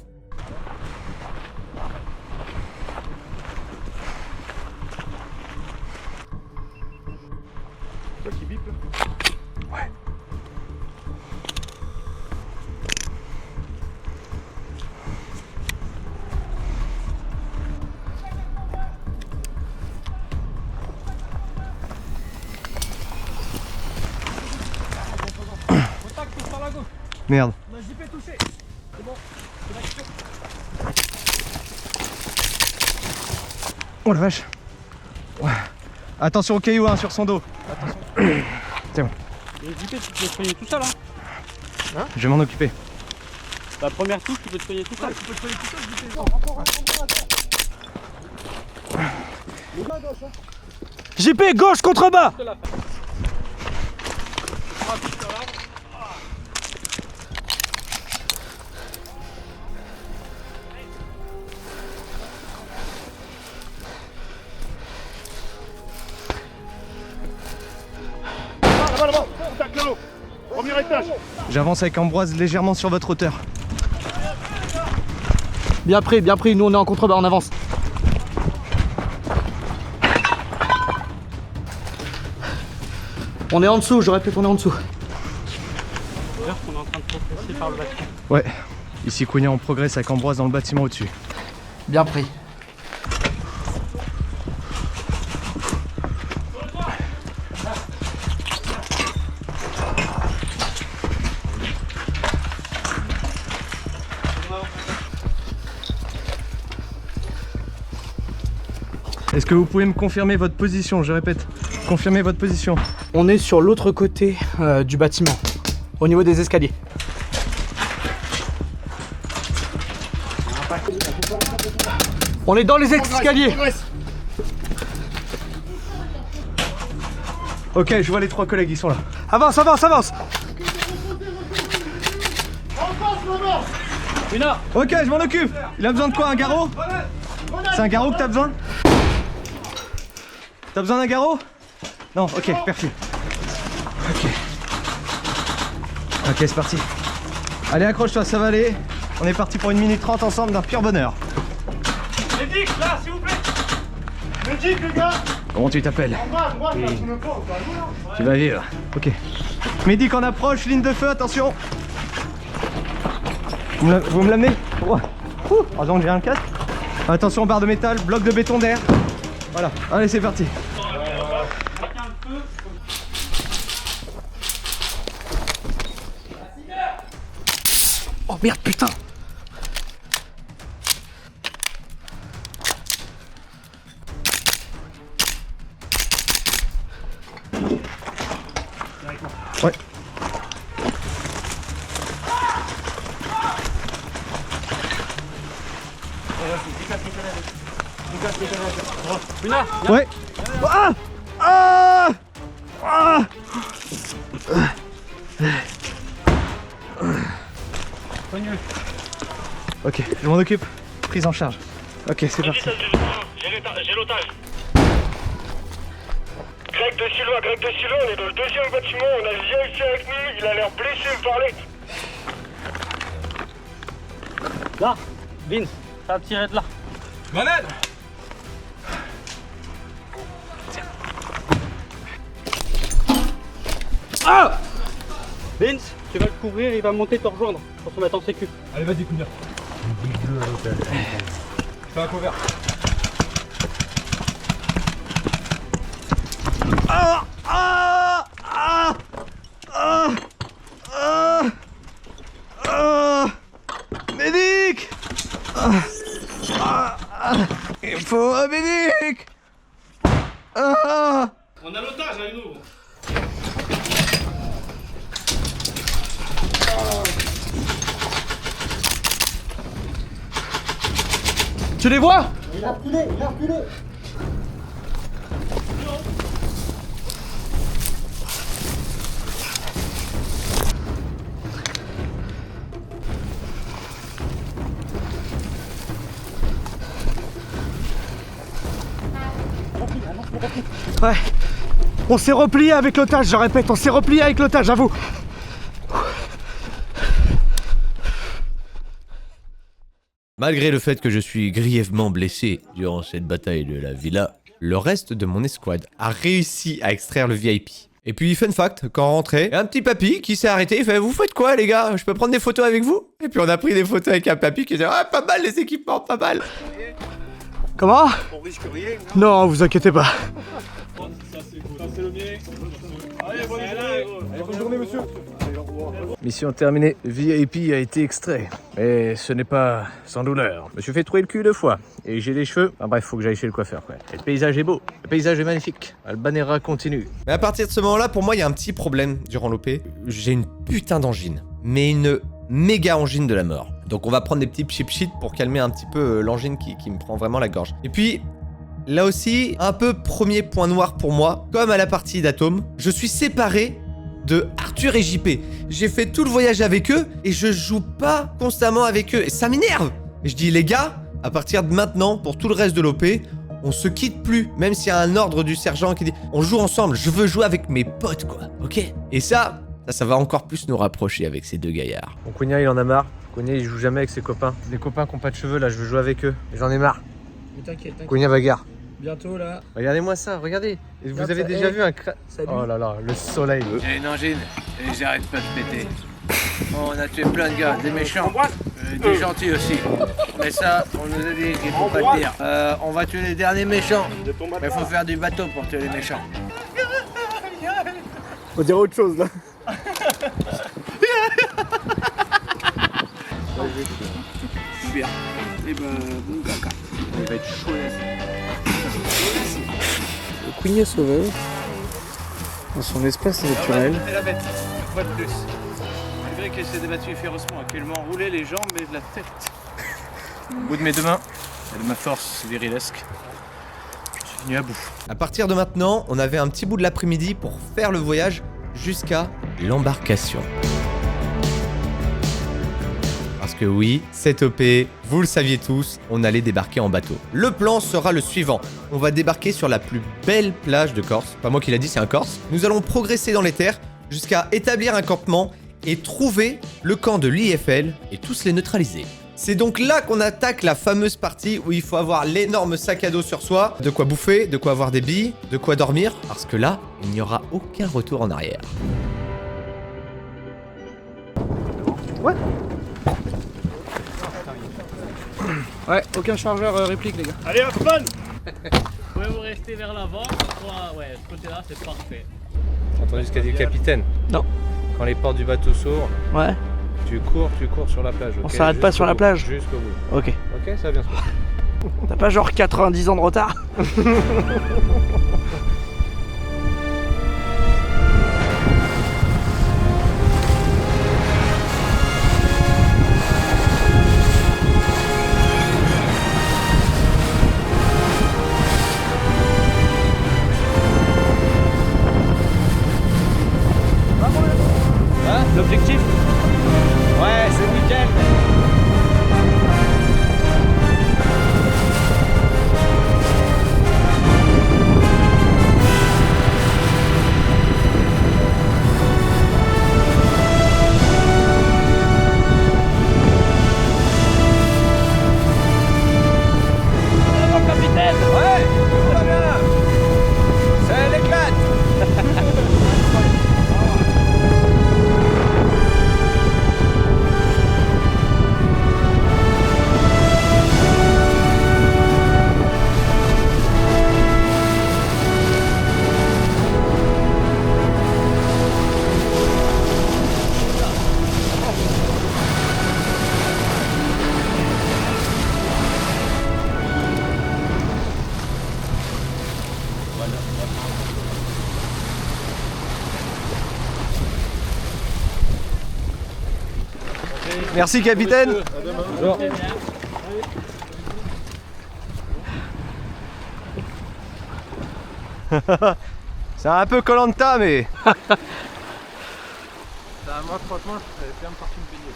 Merde. Oh la vache. Ouais. Attention au caillou, hein, sur son dos. Attention. C'est bon. Et JP, tu peux te soigner tout seul, hein. Je vais m'en occuper. La première touche, tu peux te soigner tout seul. Tu peux te soigner tout seul, JP, gauche, contrebas. Là-bas, contact là-haut. Premier étage. J'avance avec Ambroise légèrement sur votre hauteur. Bien pris, nous on est en contrebas, on avance. On est en dessous, je répète, on est en dessous. C'est-à-dire qu'on est en train de progresser par le bâtiment. Ouais. Ici Cogna, on progresse avec Ambroise dans le bâtiment au-dessus. Bien pris. Est-ce que vous pouvez me confirmer votre position? Je répète, confirmez votre position. On est sur l'autre côté du bâtiment, au niveau des escaliers. On est dans les escaliers. Ok, je vois les 3 collègues, ils sont là. Avance, avance, avance. Ok, je m'en occupe. Il a besoin de quoi? Un garrot? C'est un garrot que t'as besoin? T'as besoin d'un garrot? Non, ok, perfide. Ok. Ok, c'est parti. Allez, accroche-toi, ça va aller. On est parti pour 1 minute 30 ensemble d'un pur bonheur. Médic, là, s'il vous plaît. Médic, les gars. Comment tu t'appelles? Moi, là, je me porte. Tu vas vivre. Ok. Médic en approche, ligne de feu, attention. Vous me l'amenez? Pardon, j'ai un casque. Attention, barre de métal, bloc de béton d'air. Voilà, allez, c'est parti. Oh merde, putain. Ouais. Ouais. Ah ah ah. Ok, je m'en occupe. Prise en charge. Ok, c'est parti. J'ai l'otage. Greg de Silva, on est dans le deuxième bâtiment, on a le VIP avec nous, il a l'air blessé, me parler. Là, Vince, ça a tiré de là. Manette. Ah Vince, tu vas le couvrir, il va monter te rejoindre pour se mettre en sécu. Allez, vas-y, Kounia. Fais un couvert. Ah ah ah ah ah ah Médic Il faut un médic On a l'otage avec nous. Tu les vois? Il a reculé, il a reculé. Ouais. On s'est replié avec l'otage, je répète, on s'est replié avec l'otage, à vous. Malgré le fait que je suis grièvement blessé durant cette bataille de la villa, le reste de mon escouade a réussi à extraire le VIP. Et puis, fun fact, quand on rentrait, il y a un petit papy qui s'est arrêté, il fait « Vous faites quoi les gars? Je peux prendre des photos avec vous ?» Et puis on a pris des photos avec un papy qui disait « Ah, pas mal les équipements, pas mal !» Comment? On risque rien. Non, vous inquiétez pas. Ça c'est le mien. Allez, bonne journée monsieur. Mission terminée, VIP a été extrait. Mais ce n'est pas sans douleur. Je me suis fait trouver le cul 2 fois. Et j'ai les cheveux. Enfin bref, faut que j'aille chez le coiffeur quoi. Et le paysage est beau. Le paysage est magnifique. Albanera continue. Mais à partir de ce moment-là, pour moi, il y a un petit problème durant l'OP. J'ai une putain d'angine. Mais une méga angine de la mort. Donc on va prendre des petits cheap shit pour calmer un petit peu l'angine qui me prend vraiment la gorge. Et puis, là aussi, un peu premier point noir pour moi. Comme à la partie d'Atome, je suis séparé de Arthur et JP. J'ai fait tout le voyage avec eux et je joue pas constamment avec eux. Et ça m'énerve. Et je dis, les gars, à partir de maintenant, pour tout le reste de l'OP, on se quitte plus. Même s'il y a un ordre du sergent qui dit, on joue ensemble, je veux jouer avec mes potes, quoi. Ok? Et ça va encore plus nous rapprocher avec ces 2 gaillards. Bon, Kounia, il en a marre. Kounia, il joue jamais avec ses copains. Des copains qui n'ont pas de cheveux, là, je veux jouer avec eux. J'en ai marre. Mais t'inquiète. Kounia, bagarre. Bientôt là. Regardez-moi ça, regardez. Vous Regarde avez ça, déjà hey. vu un Salut. Oh là là, le soleil. J'ai une angine et j'arrête pas de péter. On a tué plein de gars, des méchants, des gentils aussi. Mais ça, on nous a dit qu'il faut pas le dire. On va tuer les derniers méchants. Mais faut faire du bateau pour tuer les méchants. On dirait autre chose là. Bien. Et ben, bon caca. Il va être chaud là. Le Queen sauveur, dans son espace naturel. C'est la bête, une fois de plus. Malgré qu'elle s'est débattue férocement, actuellement rouler les jambes et de la tête. Au bout de mes 2 mains et de ma force virilesque, je suis venu à bout. À partir de maintenant, on avait un petit bout de l'après-midi pour faire le voyage jusqu'à l'embarcation. Parce que oui, cette OP, vous le saviez tous, on allait débarquer en bateau. Le plan sera le suivant. On va débarquer sur la plus belle plage de Corse. Pas moi qui l'a dit, c'est un Corse. Nous allons progresser dans les terres jusqu'à établir un campement et trouver le camp de l'IFL et tous les neutraliser. C'est donc là qu'on attaque la fameuse partie où il faut avoir l'énorme sac à dos sur soi, de quoi bouffer, de quoi avoir des billes, de quoi dormir, parce que là, il n'y aura aucun retour en arrière. Ouais. Ouais, aucun chargeur réplique les gars. Allez hop, man. Pouvez vous rester vers l'avant, ouais, ce côté-là c'est parfait. J'ai entendu ce qu'a dit le capitaine. Non. Quand les portes du bateau s'ouvrent, Ouais. tu cours sur la plage. On ok s'arrête pas sur la plage. Jusqu'au bout. Ok. Ok, ça va bien se passer. T'as pas genre 90 ans de retard? L'objectif? Ouais, c'est le week-end. Merci capitaine. C'est un peu Koh-Lanta mais... Moi, franchement, je vais faire me partir me baigner.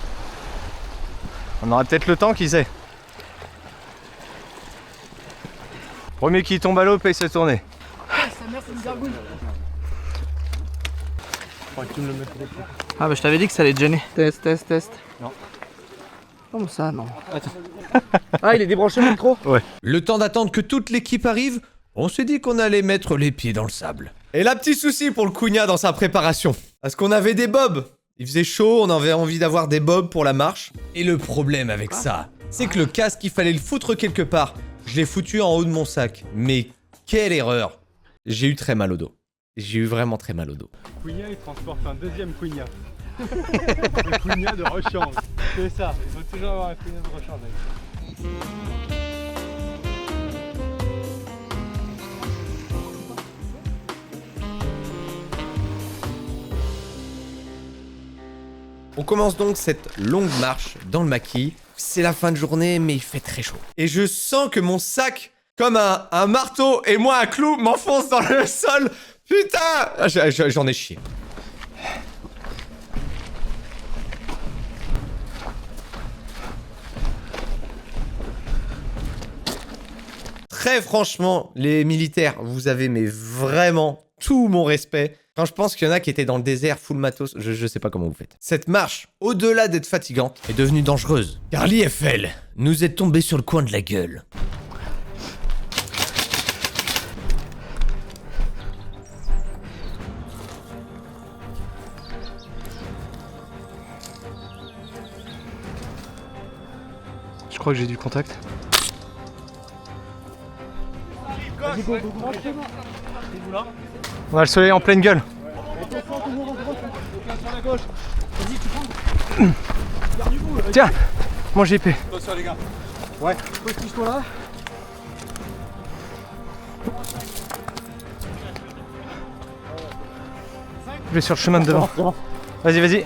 On aura peut-être le temps, qui sait. Premier qui tombe à l'eau paye sa tournée. Sa mère, c'est une gargouille. Ah bah je t'avais dit que ça allait te gêner. Test. Non. Comment ça, non? Attends. Ah, il est débranché le micro? Ouais. Le temps d'attendre que toute l'équipe arrive, on s'est dit qu'on allait mettre les pieds dans le sable. Et là, petit souci pour le Cugna dans sa préparation. Parce qu'on avait des bobs. Il faisait chaud, on avait envie d'avoir des bobs pour la marche. Et le problème avec ça, c'est que le casque, il fallait le foutre quelque part. Je l'ai foutu en haut de mon sac. Mais quelle erreur! J'ai eu très mal au dos. J'ai eu vraiment très mal au dos. Cugna, il transporte un deuxième Cugna. Le Cugna de rechange. C'est ça, il faut toujours avoir un Cugna de rechange. On commence donc cette longue marche dans le maquis. C'est la fin de journée, mais il fait très chaud. Et je sens que mon sac, comme un marteau et moi un clou, m'enfonce dans le sol. Putain! J'en ai chié. Très franchement, les militaires, vous avez mais vraiment tout mon respect. Quand je pense qu'il y en a qui étaient dans le désert full matos, je sais pas comment vous faites. Cette marche, au-delà d'être fatigante, est devenue dangereuse. Car l'IFL nous est tombé sur le coin de la gueule. Je crois que j'ai du contact. On a le soleil en pleine gueule. Tiens, mon GP. Attention les gars. Ouais. Pousse-toi là. Je vais sur le chemin de devant. Vas-y, vas-y.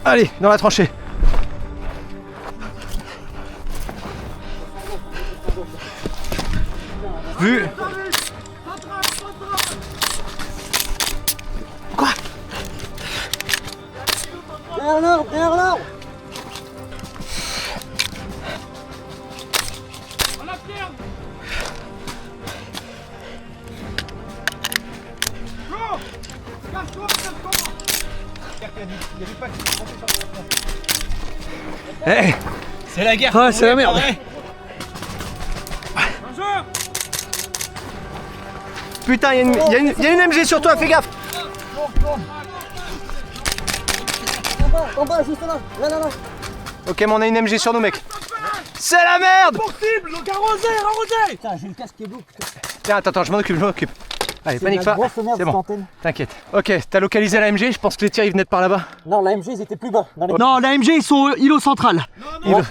Allez, dans la tranchée. Vu. Quoi? Derrière l'arbre. Hey. C'est la guerre. Ah, c'est la merde. Putain, il y a une MG sur toi, fais gaffe. En bas, juste là. Là. Ok, mais on a une MG sur nous, mec. C'est la merde. Possible, donc arrosé. Putain, j'ai le casque qui est beau. Tiens, attends, je m'en occupe. Allez, panique pas. C'est bon. T'inquiète. Ok, t'as localisé la MG, je pense que les tirs ils venaient de par là-bas. Non, la MG ils étaient plus bas. Non, la MG ils sont îlot central. Non,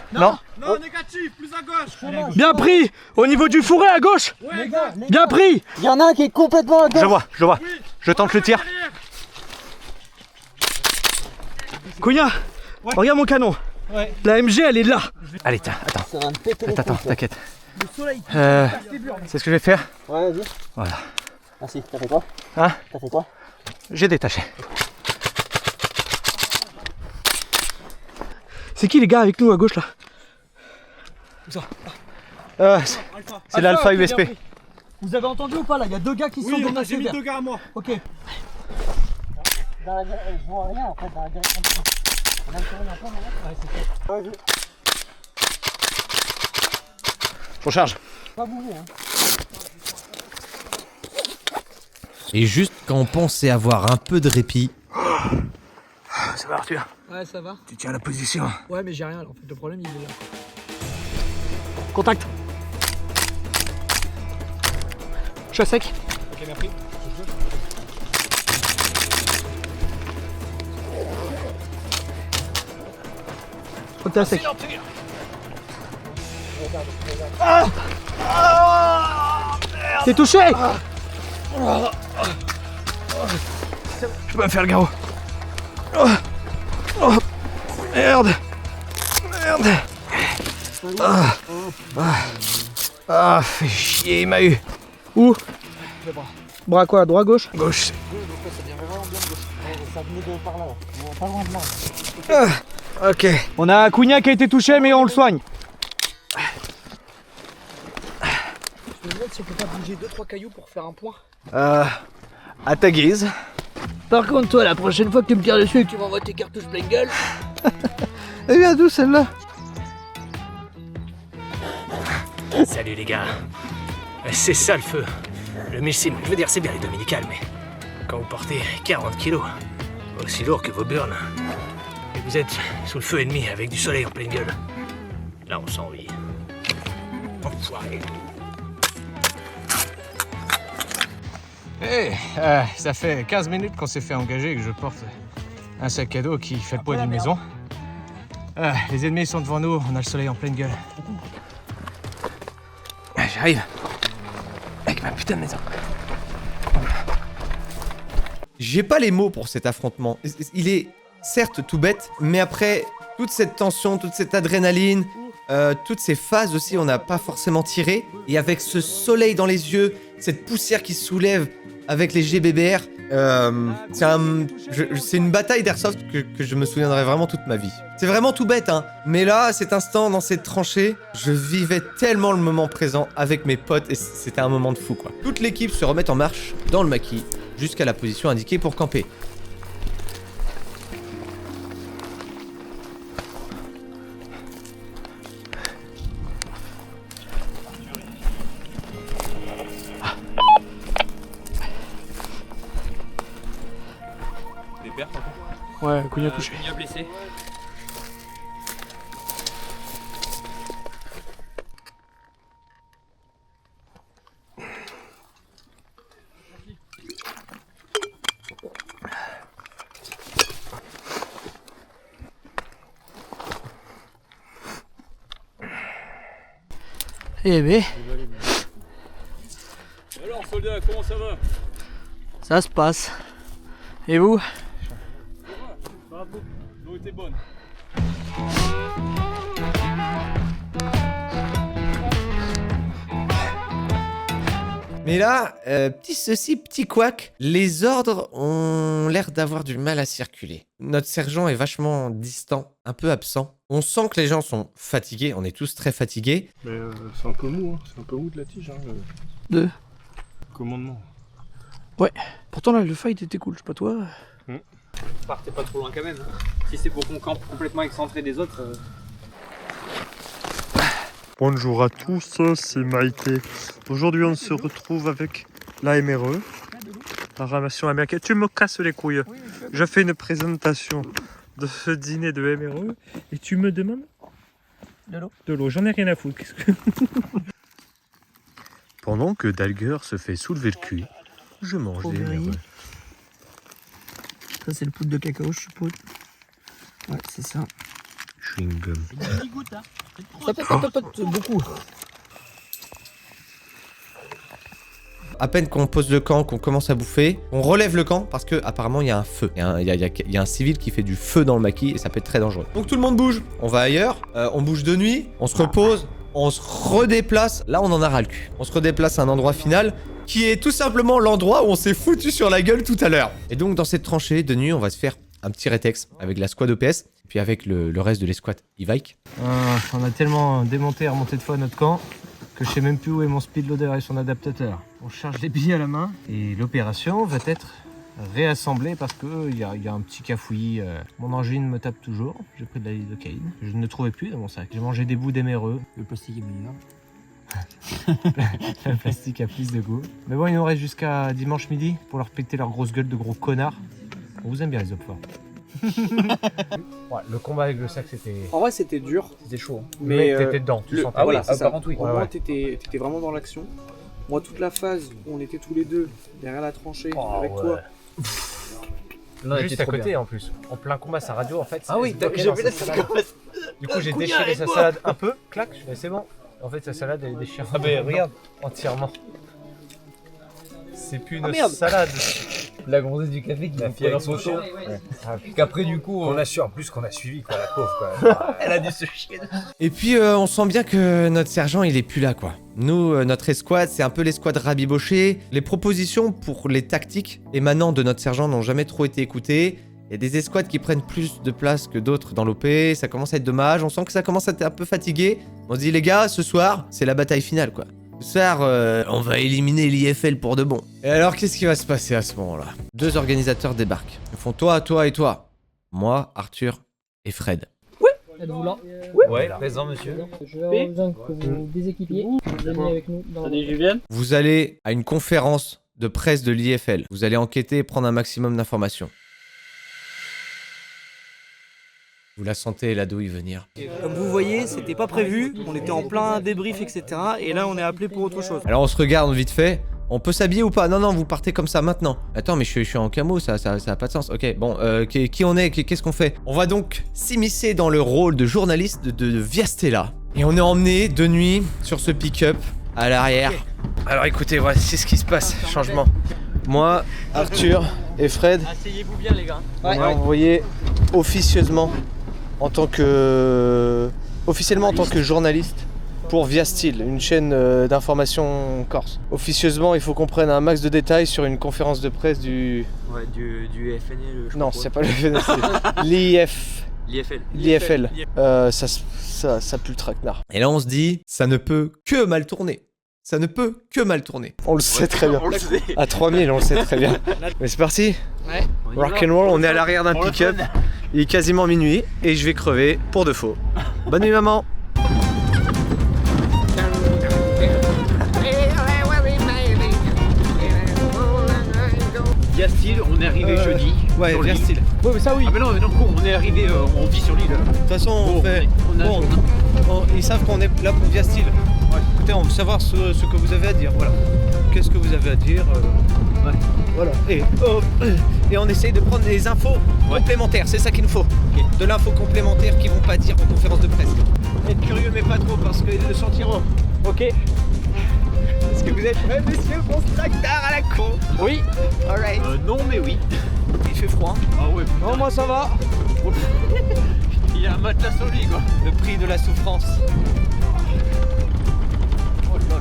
négatif, plus à gauche. Bien pris. Au niveau du fourré à gauche. Bien pris. Il y en a un qui est complètement à gauche. Je vois. Je tente le tir. Cugna, regarde mon canon. La MG elle est là. Allez, tiens, attends, t'inquiète. C'est ce que je vais faire. Ouais, vas-y. Voilà. Merci, t'as fait quoi? Hein? T'as fait quoi? J'ai détaché. C'est qui les gars avec nous à gauche là? C'est l'Alpha USP. Vous avez entendu ou pas là? Il y a deux gars qui sont dans la j'ai mis deux gars à moi. Ok. Je vois rien en fait dans la direction. On a le tourné un peu, mais là. Ouais, Je recharge. pas bouger hein. Et juste quand on pensait avoir un peu de répit... Ça va Arthur? Ouais, ça va. Tu tiens la position. Ouais, mais j'ai rien là en fait. Le problème il est là. Contact. Je suis à sec. Ok, merci. Je crois que t'es à sec. T'es touché. Je peux pas me faire le garrot. Fais chier, il m'a eu. Où? Bras quoi? Droit, gauche? Gauche. Ok. On a Cunha qui a été touché, mais on le soigne. Je me demande si on peut pas bouger 2-3 cailloux pour faire un point. À ta guise. Par contre, toi, la prochaine fois que tu me tires dessus et que tu m'envoies tes cartouches pleine gueule. Elle vient d'où celle-là? Salut les gars. C'est ça le feu. Le missile, je veux dire, c'est bien les dominicales, mais quand vous portez 40 kilos, aussi lourd que vos burnes, et vous êtes sous le feu ennemi avec du soleil en pleine gueule, là on s'envie. Enfoiré. Hey, ça fait 15 minutes qu'on s'est fait engager et que je porte un sac à dos qui fait le poids d'une maison. Les ennemis sont devant nous, on a le soleil en pleine gueule. J'arrive. Avec ma putain de maison. J'ai pas les mots pour cet affrontement. Il est certes tout bête, mais après toute cette tension, toute cette adrénaline, toutes ces phases aussi, on n'a pas forcément tiré. Et avec ce soleil dans les yeux, cette poussière qui se soulève avec les GBBR, c'est une bataille d'airsoft que je me souviendrai vraiment toute ma vie. C'est vraiment tout bête, hein. Mais là, à cet instant, dans cette tranchée, je vivais tellement le moment présent avec mes potes et c'était un moment de fou, quoi. Toute l'équipe se remet en marche dans le maquis jusqu'à la position indiquée pour camper. Ouais, Cunha touché. Cunha blessé. Eh ben. Alors soldat, comment ça va? Ça se passe. Et vous? Bravo, l'eau était bonne. Mais là, petit ceci, petit couac, les ordres ont l'air d'avoir du mal à circuler. Notre sergent est vachement distant, un peu absent. On sent que les gens sont fatigués, on est tous très fatigués. Mais c'est un peu mou, hein. C'est un peu mou de la tige. Hein, De commandement. Ouais. Pourtant là, le fight était cool, je sais pas toi. Partez pas trop loin quand même. Hein. Si c'est pour qu'on campe complètement excentré des autres. Bonjour à tous, c'est Maïté. Aujourd'hui, on se retrouve avec la MRE, la ramation américaine. Tu me casses les couilles. Je fais une présentation de ce dîner de MRE et tu me demandes de l'eau. De l'eau, j'en ai rien à foutre. Pendant que Dalger se fait soulever le cul, je mange des MRE. Ça, c'est le poudre de cacao, je suppose. Ouais, c'est ça. Chewing gum. Ça pète beaucoup. À peine qu'on pose le camp, qu'on commence à bouffer, on relève le camp parce que apparemment il y a un feu. Il y a un civil qui fait du feu dans le maquis et ça peut être très dangereux. Donc tout le monde bouge. On va ailleurs, on bouge de nuit, on se repose, on se redéplace. Là on en a ras le cul. On se redéplace à un endroit final qui est tout simplement l'endroit où on s'est foutu sur la gueule tout à l'heure. Et donc dans cette tranchée de nuit, on va se faire un petit rétex avec la squad OPS, puis avec le reste de l'escouade Ivike. On a tellement démonté et remonté de fois notre camp que je sais même plus où est mon speedloader et son adaptateur. On charge les billes à la main et l'opération va être réassemblée parce qu'il y a un petit cafouillis. Mon angine me tape toujours. J'ai pris de la lidocaïne. Je ne trouvais plus dans mon sac. J'ai mangé des bouts d'MRE. Le plastique est meilleur. Le plastique a plus de goût. Mais bon, il nous reste jusqu'à dimanche midi pour leur péter leur grosse gueule de gros connards. On vous aime bien les opforts. Ouais, le combat avec le sac c'était... En vrai c'était dur. C'était chaud. Mais t'étais dedans, tu sentais. Ah voilà, c'est ça. Par contre, oui. Au moins t'étais vraiment dans l'action. Moi toute la phase où on était tous les deux derrière la tranchée avec toi. Non, juste à côté en plus. En plein combat, sa radio en fait. Ah oui, j'ai vu la salade. Du coup j'ai déchiré sa salade un peu, clac, je fais c'est bon. En fait sa salade elle est déchirée. Ah ben regarde, entièrement. C'est plus une salade. La gonzesse du café qui nous fait un photo. Qu'après du coup... On a su en plus qu'on a suivi quoi, la pauvre quoi. Elle a dû se chier. Et puis on sent bien que notre sergent il est plus là quoi. Nous, notre escouade, c'est un peu l'escouade rabibochée. Les propositions pour les tactiques émanant de notre sergent n'ont jamais trop été écoutées. Il y a des escouades qui prennent plus de place que d'autres dans l'OP, ça commence à être dommage, on sent que ça commence à être un peu fatigué. On se dit les gars, ce soir, c'est la bataille finale quoi. Ce soir, on va éliminer l'IFL pour de bon. Et alors, qu'est-ce qui va se passer à ce moment-là? 2 organisateurs débarquent. Ils font toi, toi et toi. Moi, Arthur et Fred. Êtes-vous là? Ouais, présent monsieur. Je vais avoir besoin que vous déséquipiez. Vous venez avec nous dans la... Vous allez à une conférence de presse de l'IFL. Vous allez enquêter et prendre un maximum d'informations. Vous la sentez la douille venir. Comme vous voyez, c'était pas prévu, on était en plein débrief, etc. Et là, on est appelé pour autre chose. Alors on se regarde vite fait. On peut s'habiller ou pas? Non, non, vous partez comme ça maintenant. Attends, mais je suis en camo, ça a pas de sens. Ok, bon, qui on est? Qu'est-ce qu'on fait? On va donc s'immiscer dans le rôle de journaliste de Viastella. Et on est emmené de nuit sur ce pick-up à l'arrière. Alors écoutez, voici ce qui se passe. Changement. Moi, Arthur et Fred, Asseyez-vous bien, les gars. on est envoyés officieusement en tant que journaliste pour Viastil, une chaîne d'information corse. Officieusement, il faut qu'on prenne un max de détails sur une conférence de presse du... Ouais, du FNL. Non, c'est pas le FNL, c'est l'IFL. Ça pue le traquenard. Et là, on se dit, ça ne peut que mal tourner. Ça ne peut que mal tourner. On le sait très bien. À 3000, on le sait très bien. Mais c'est parti. Ouais. Rock'n'roll, on est à l'arrière d'un pick-up. Il est quasiment minuit et je vais crever pour de faux. Bonne nuit maman. Viastil, on est arrivé jeudi. Ouais, sur Viastil. l'île. Ouais, mais ça, oui. Ah, mais non, on est arrivé, on vit sur l'île. De toute façon, on fait. Ils savent qu'on est là pour Viastil. Ouais. Écoutez, on veut savoir ce que vous avez à dire. Voilà. Qu'est-ce que vous avez à dire ouais. Voilà. Et on essaye de prendre des infos complémentaires. C'est ça qu'il nous faut. Okay. De l'info complémentaire qu'ils vont pas dire en conférence de presse. Être curieux, mais pas trop, parce qu'ils le sentiront. Ok. Est-ce que vous êtes prêts, messieurs, pour ce tractard à la con? Oui. Alright. Non, mais oui. Il fait froid. Ah ouais. Non, moi ça va. Il y a un matelas sur lui, quoi. Le prix de la souffrance. Oh là.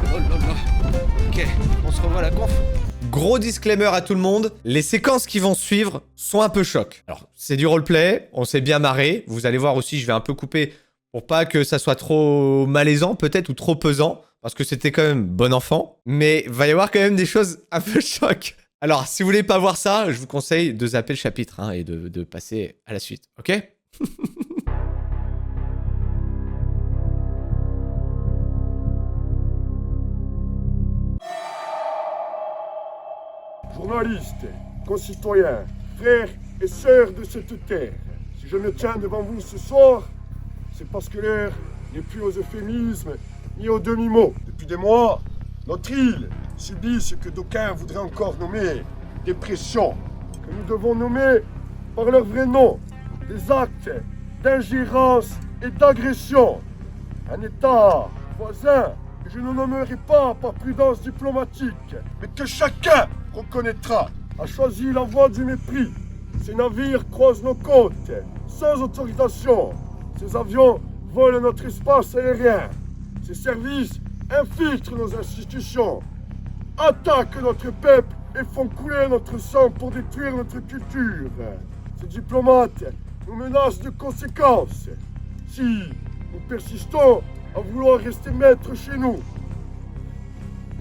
Ok, on se revoit à la conf. Gros disclaimer à tout le monde, les séquences qui vont suivre sont un peu choc. Alors, c'est du roleplay, on s'est bien marré. Vous allez voir aussi, je vais un peu couper pour pas que ça soit trop malaisant peut-être ou trop pesant. Parce que c'était quand même bon enfant. Mais il va y avoir quand même des choses un peu choc. Alors, si vous voulez pas voir ça, je vous conseille de zapper le chapitre et de passer à la suite. Ok? Journalistes, concitoyens, frères et sœurs de cette terre, si je me tiens devant vous ce soir, c'est parce que l'heure n'est plus aux euphémismes ni aux demi-mots. Depuis des mois, notre île subit ce que d'aucuns voudraient encore nommer des pressions, que nous devons nommer par leur vrai nom, des actes d'ingérence et d'agression. Un État voisin, que je ne nommerai pas par prudence diplomatique, mais que chacun reconnaîtra, a choisi la voie du mépris. Ces navires croisent nos côtes, sans autorisation. Ces avions volent notre espace aérien. Ces services infiltrent nos institutions, attaquent notre peuple et font couler notre sang pour détruire notre culture. Ces diplomates nous menacent de conséquences si nous persistons à vouloir rester maîtres chez nous.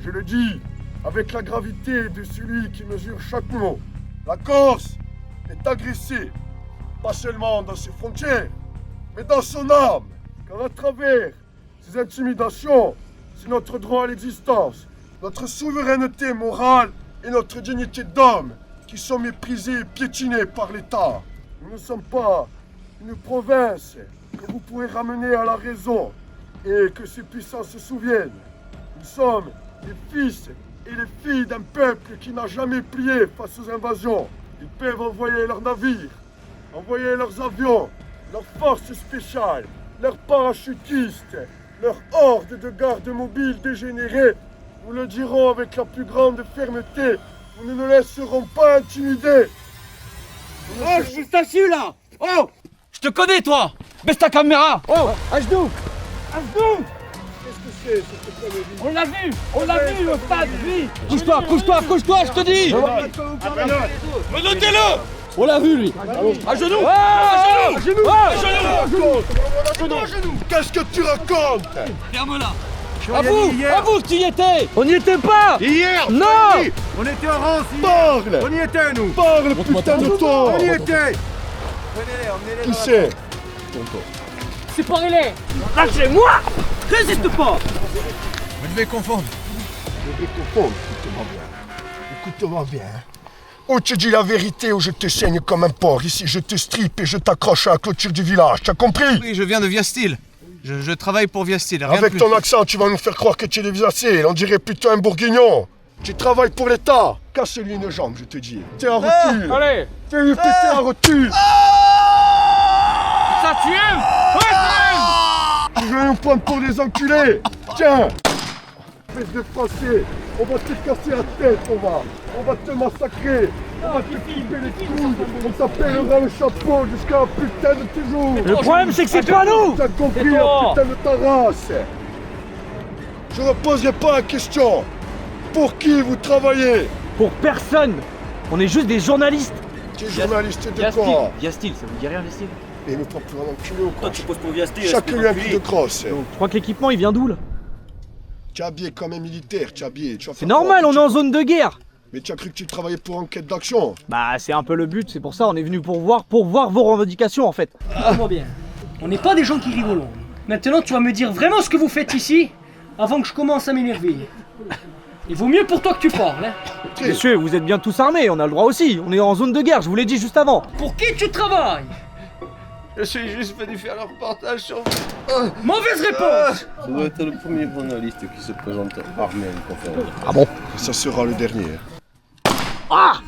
Je le dis avec la gravité de celui qui mesure chaque mot. La Corse est agressée, pas seulement dans ses frontières, mais dans son âme, car à travers ces intimidations, c'est notre droit à l'existence, notre souveraineté morale et notre dignité d'homme qui sont méprisés et piétinés par l'État. Nous ne sommes pas une province que vous pourrez ramener à la raison et que ces puissances se souviennent. Nous sommes les fils et les filles d'un peuple qui n'a jamais plié face aux invasions. Ils peuvent envoyer leurs navires, envoyer leurs avions, leurs forces spéciales, leurs parachutistes, leurs hordes de gardes mobiles dégénérés. Nous le dirons avec la plus grande fermeté Nous ne nous laisserons pas intimider. Oh, je t'assure là. Oh, je te connais toi. Baisse ta caméra. Oh, à genoux. À genoux. Qu'est-ce que c'est? On l'a vu au stade, lui. Couche-toi, je te dis. Menotez-le. On l'a vu lui. À genoux. À genoux. Qu'est-ce que tu racontes? Ferme-la. À vous que tu y étais. On n'y était pas. Hier. Non. On était en rang. Parle. On y était nous. Parle, putain de toi. On y était. Qui c'est? Séparez-les. Lâchez-moi. Résiste pas. Vous devez confondre. Écoute-moi bien. Ou tu dis la vérité ou je te saigne comme un porc. Ici, je te strippe et je t'accroche à la clôture du village. Tu as compris? Oui, je viens de Viastil. Je travaille pour Viastil. Avec ton accent, tu vas nous faire croire que tu es de Viastil. On dirait plutôt un bourguignon. Tu travailles pour l'État. Casse-lui une jambe, je te dis. T'es en rotule. Allez. Fais-lui péter en rotule. Ça tu aimes. Tu veux nous prendre pour des enculés? Tiens. Espèce de français. On va te casser la tête, on va te massacrer. On va te couper les couilles. On t'appellera le chapeau jusqu'à la putain de toujours. Le problème c'est que c'est pas nous. T'as compris la putain de ta race. Je ne poserai pas la question. Pour qui vous travaillez? Pour personne. On est juste des journalistes. Tu es journaliste de quoi? Viastil, ça vous dit rien, Viastil? Et il me prend pour un enculé ou quoi? Toi tu poses pour Viastil. Chacun lui un coup de crosse. Je crois que l'équipement il vient d'où là? Tu es habillé comme un militaire, tu es habillé. C'est normal, on est en zone de guerre. Mais tu as cru que tu travaillais pour Enquête d'Action? Bah c'est un peu le but, c'est pour ça on est venu pour voir vos revendications en fait. Écoute-moi bien, on n'est pas des gens qui rigolons. Maintenant tu vas me dire vraiment ce que vous faites ici avant que je commence à m'énerver. Il vaut mieux pour toi que tu parles. Hein. Messieurs, vous êtes bien tous armés, on a le droit aussi. On est en zone de guerre, je vous l'ai dit juste avant. Pour qui tu travailles? Je suis juste venu faire le reportage sur... Mauvaise réponse. Ça doit être le premier journaliste qui se présente armé à une conférence. Ah bon? Ça sera le dernier. Ah!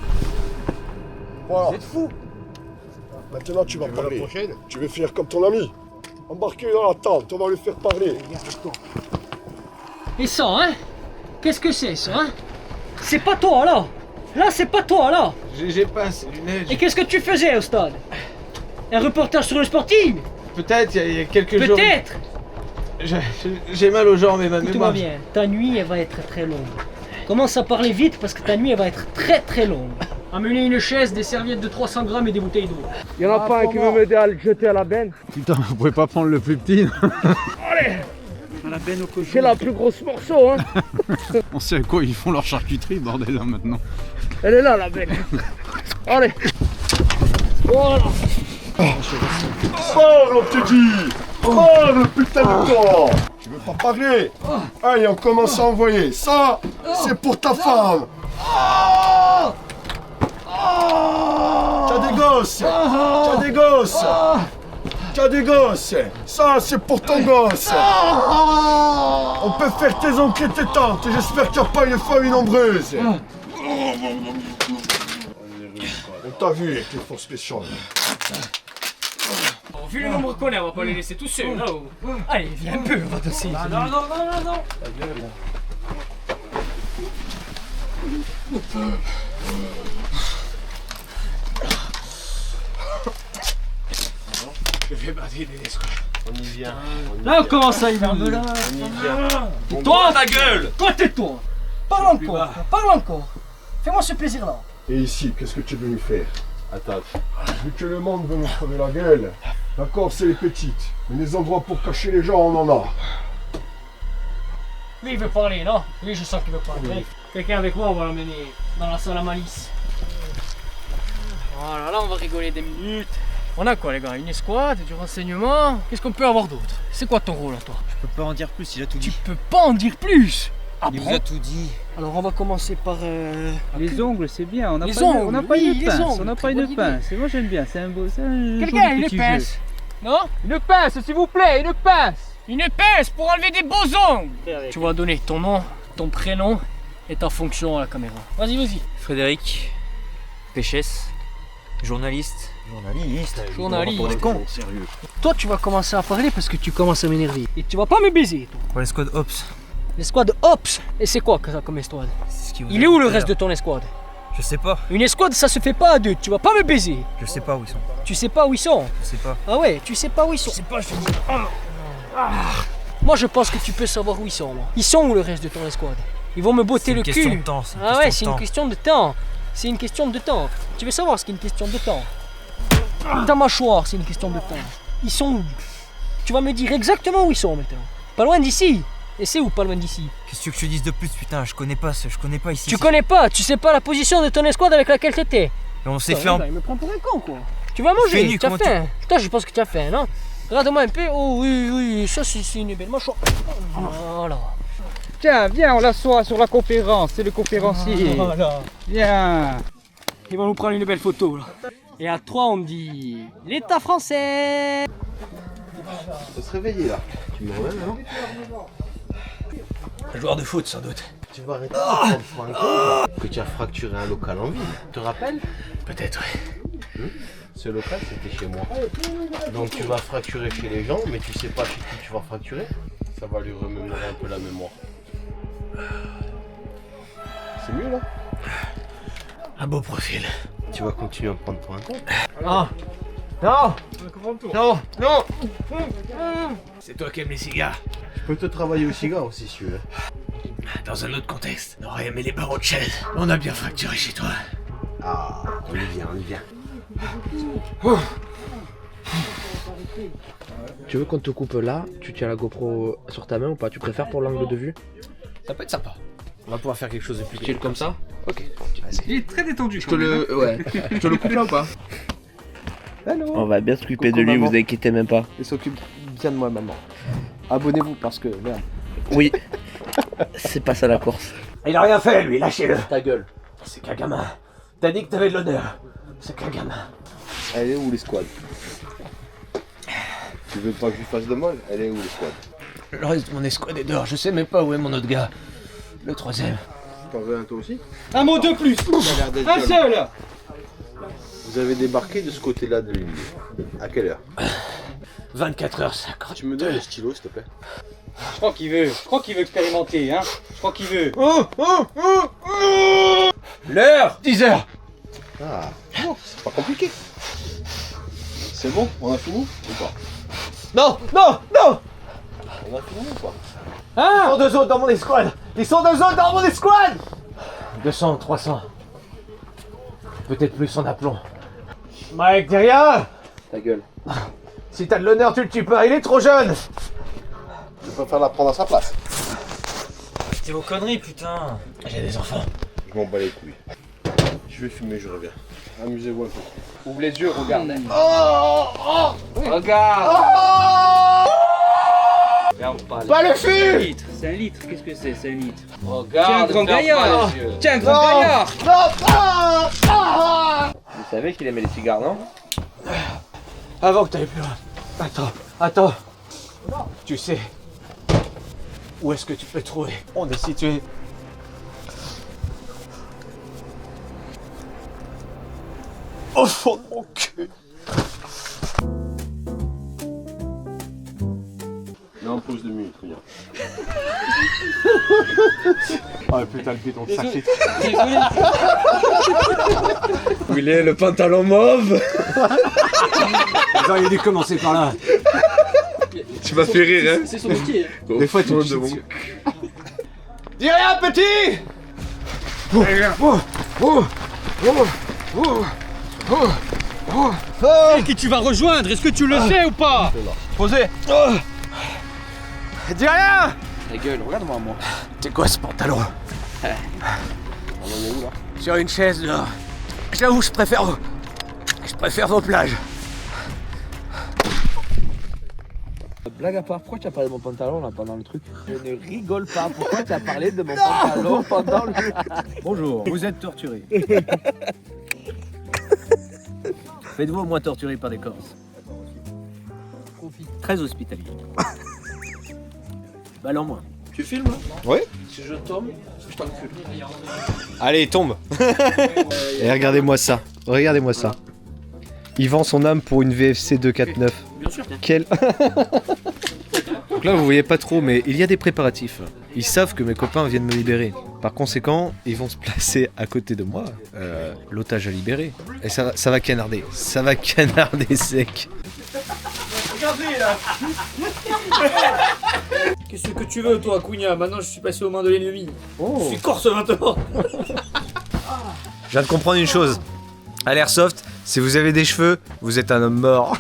Voilà. Vous êtes fous. Maintenant tu vas parler. Tu veux faire comme ton ami. Embarquez dans la tente, on va lui faire parler. Et ça, hein? Qu'est-ce que c'est ça, hein? C'est pas toi là. Là c'est pas toi là. J'ai pas ces lunettes. Et qu'est-ce que tu faisais au stade? Un reportage sur le sportif? Peut-être, il y a quelques jours... Peut-être. J'ai mal aux jambes et ma Écoute-moi mémoire... bien, ta nuit elle va être très longue. Commence à parler vite parce que ta nuit elle va être très longue. Amenez une chaise, des serviettes de 300 grammes et des bouteilles d'eau. Il y en a pas un qui veut m'aider à le jeter à la benne? Putain, vous pouvez pas prendre le plus petit? Allez! À la benne au cochon. C'est la plus grosse morceau, hein. On sait à quoi ils font leur charcuterie, bordel, là, maintenant. Elle est là, la benne. Allez! Voilà! Parle, on te dit! Parle, putain de toi! Tu veux pas parler? Allez, on commence à envoyer. Ça, c'est pour ta femme! T'as des gosses! T'as des gosses! T'as des gosses! Ça, c'est pour ton gosse! On peut faire tes oncles et tes tantes, et j'espère qu'il n'y a pas une famille nombreuse! On t'a vu avec les forces spéciales. Bon, vu le nombre qu'on est, on va pas les laisser tous seuls là-haut. Allez, viens un peu, on va danser. Non. Je fais partie des escouades. On y vient. Là, on commence à y venir. On y vient. Toi, ta gueule! Toi, tais-toi! Parle encore! Fais-moi ce plaisir-là. Et ici, qu'est-ce que tu veux nous faire? Attends. Vu que le monde veut nous crever la gueule, d'accord, c'est les petites. Mais les endroits pour cacher les gens, on en a. Lui, il veut parler, non? Oui, je sens qu'il veut parler. Oui. Quelqu'un avec moi, on va l'emmener dans la salle à malice. Voilà, là, on va rigoler des minutes. On a quoi, les gars? Une escouade, du renseignement? Qu'est-ce qu'on peut avoir d'autre? C'est quoi ton rôle, à toi? Je peux pas en dire plus, il a tout dit. Tu peux pas en dire plus? Ah Il bon? vous a tout dit. Alors, on va commencer par... Les ongles, c'est bien. On n'a Les pas, ongles, on n'a pas oui, une les pince. ongles, On n'a très pas bonne une idée. pince. Et moi, j'aime bien. C'est un beau. Quelqu'un a une pince? Non? Une pince, s'il vous plaît, une pince. Une pince pour enlever des beaux ongles. Tu vas donner ton nom, ton prénom et ta fonction à la caméra. Vas-y. Frédéric Péchesse, journaliste. Journaliste. Pour des cons. Sérieux. Toi, tu vas commencer à parler parce que tu commences à m'énerver. Et tu vas pas me baiser, toi. Pour l'escouade Ops. L'escouade Ops. Et c'est quoi ça comme escouade? C'est ce qui vous Il est où le reste de ton escouade? Je sais pas. Une escouade, ça se fait pas à deux. Tu vas pas me baiser. Je sais pas où ils sont. Tu sais pas où ils sont? Je sais pas. Ah ouais, tu sais pas où ils sont? Je sais pas, je te dis. Moi, je pense que tu peux savoir où ils sont. Moi. Ils sont où le reste de ton escouade? Ils vont me botter le cul. C'est une question de temps. Ah ouais, c'est une question de temps. C'est une question de temps. Tu veux savoir ce qu'est une question de temps? Ta mâchoire, c'est une question de temps. Ils sont où? Tu vas me dire exactement où ils sont maintenant. Pas loin d'ici. Et c'est où pas loin d'ici? Qu'est-ce que tu veux que je te dise de plus, putain? Je connais pas ici. Tu connais pas, tu sais pas la position de ton escouade avec laquelle t'étais. On s'est fait en... Il me prend pour un con quoi. Tu vas manger, tu as faim. Putain, je pense que tu as faim, non? Regarde-moi un peu. Oh oui, ça c'est une belle mâchoire. Voilà. Tiens, viens, on l'assoit sur la conférence, c'est le conférencier. Voilà. Viens. Ils vont nous prendre une belle photo là. Et à 3 on dit l'État français. Faut se réveiller là. Tu me remets non? Un joueur de foot sans doute. Tu vas arrêter de prendre pour un con que tu as fracturé un local en ville. Tu te rappelles? Peut-être, oui. Ce local c'était chez moi. Donc tu vas fracturer chez les gens, mais tu sais pas chez qui tu vas fracturer. Ça va lui remémorer un peu la mémoire. C'est mieux là? Un beau profil. Tu vas continuer à me prendre pour un con? Non. Non. Non. Non. C'est toi qui aimes les cigares. Je peux te travailler au cigare aussi si tu veux. Dans un autre contexte, on aurait aimé les barreaux de chaise. On a bien fracturé chez toi. Ah, on y vient, on y vient. Tu veux qu'on te coupe là? Tu tiens la GoPro sur ta main ou pas? Tu préfères pour l'angle de vue? Ça peut être sympa. On va pouvoir faire quelque chose de plus chill comme ça? Ok. Il est très détendu. Je te le... Ouais. Je te le coupe là ou pas? On va bien s'occuper de lui, vous inquiétez même pas. Il s'occupe bien de moi, maman. Abonnez-vous parce que merde. Oui. C'est pas ça la course. Il a rien fait, lui, lâchez-le. Ta gueule. C'est qu'un gamin. T'as dit que t'avais de l'honneur. C'est qu'un gamin. Elle est où l'escouade? Tu veux pas que je lui fasse de mal? Elle est où l'escouade? Le reste de mon escouade est dehors. Je sais même pas où est mon autre gars. Le troisième. T'en veux un toi aussi? Un mot de plus. Un seul. Vous avez débarqué de ce côté-là de l'île. À quelle heure? 24h50. Tu me donnes le stylo s'il te plaît? Je crois qu'il veut expérimenter, hein. Je crois qu'il veut. L'heure 10h. Ah, bon, c'est pas compliqué. C'est bon? On a fini ou pas? Non, non, non. On a fini ou pas? Ils sont deux autres dans mon escouade. Ils sont deux autres dans mon escouade. 200, 300. Peut-être plus en aplomb. Mike, dis rien. Ta gueule. Si t'as de l'honneur, tu le tues pas. Il est trop jeune. Je préfère la prendre à sa place. C'est vos conneries, putain. J'ai des enfants. Je m'en bats les couilles. Je vais fumer, je reviens. Amusez-vous un peu. Ouvre les yeux, regarde. Regarde. Pas le fût. C'est un litre. Qu'est-ce que c'est? C'est un litre. Regarde. Tiens, grand gaillard. Tiens, grand gaillard. Vous savez qu'il aimait les cigares, non? Avant que t'ailles plus loin. Attends. Tu sais où est-ce que tu peux trouver? On est situé au fond de mon cul. Là on pose 2 minutes, regarde. Oh putain, le bidon de sac. Où il est le pantalon mauve? Ils auraient dû commencer par là. Tu m'as fait rire, hein? C'est son métier. Des fois tu me dis dessus. Dis rien, petit. Qui tu vas rejoindre? Est-ce que tu le sais ou pas? Posez. Dis rien. Ta gueule, regarde-moi moi. C'est quoi ce pantalon? On en est où là? Sur une chaise là. J'avoue, je préfère vos plages. Blague à part, pourquoi tu as parlé de mon pantalon là pendant le truc? Je ne rigole pas, pourquoi tu as parlé de mon pantalon pendant le truc? Bonjour, vous êtes torturé. Faites-vous au moins torturer par des Corses. Très hospitalier. Balle en moins. Tu filmes là? Oui. Si je tombe, je t'encule. Allez, tombe. Et regardez-moi ça. Regardez-moi ça. Il vend son âme pour une VFC 249. Bien sûr. Quel... Donc là, vous voyez pas trop, mais il y a des préparatifs. Ils savent que mes copains viennent me libérer. Par conséquent, ils vont se placer à côté de moi, l'otage à libérer. Et ça va canarder. Ça va canarder sec. Regardez là. Qu'est-ce que tu veux toi, Cunha? Maintenant je suis passé aux mains de l'ennemi. Je suis corse maintenant. Je viens de comprendre une chose. À l'airsoft, si vous avez des cheveux, vous êtes un homme mort.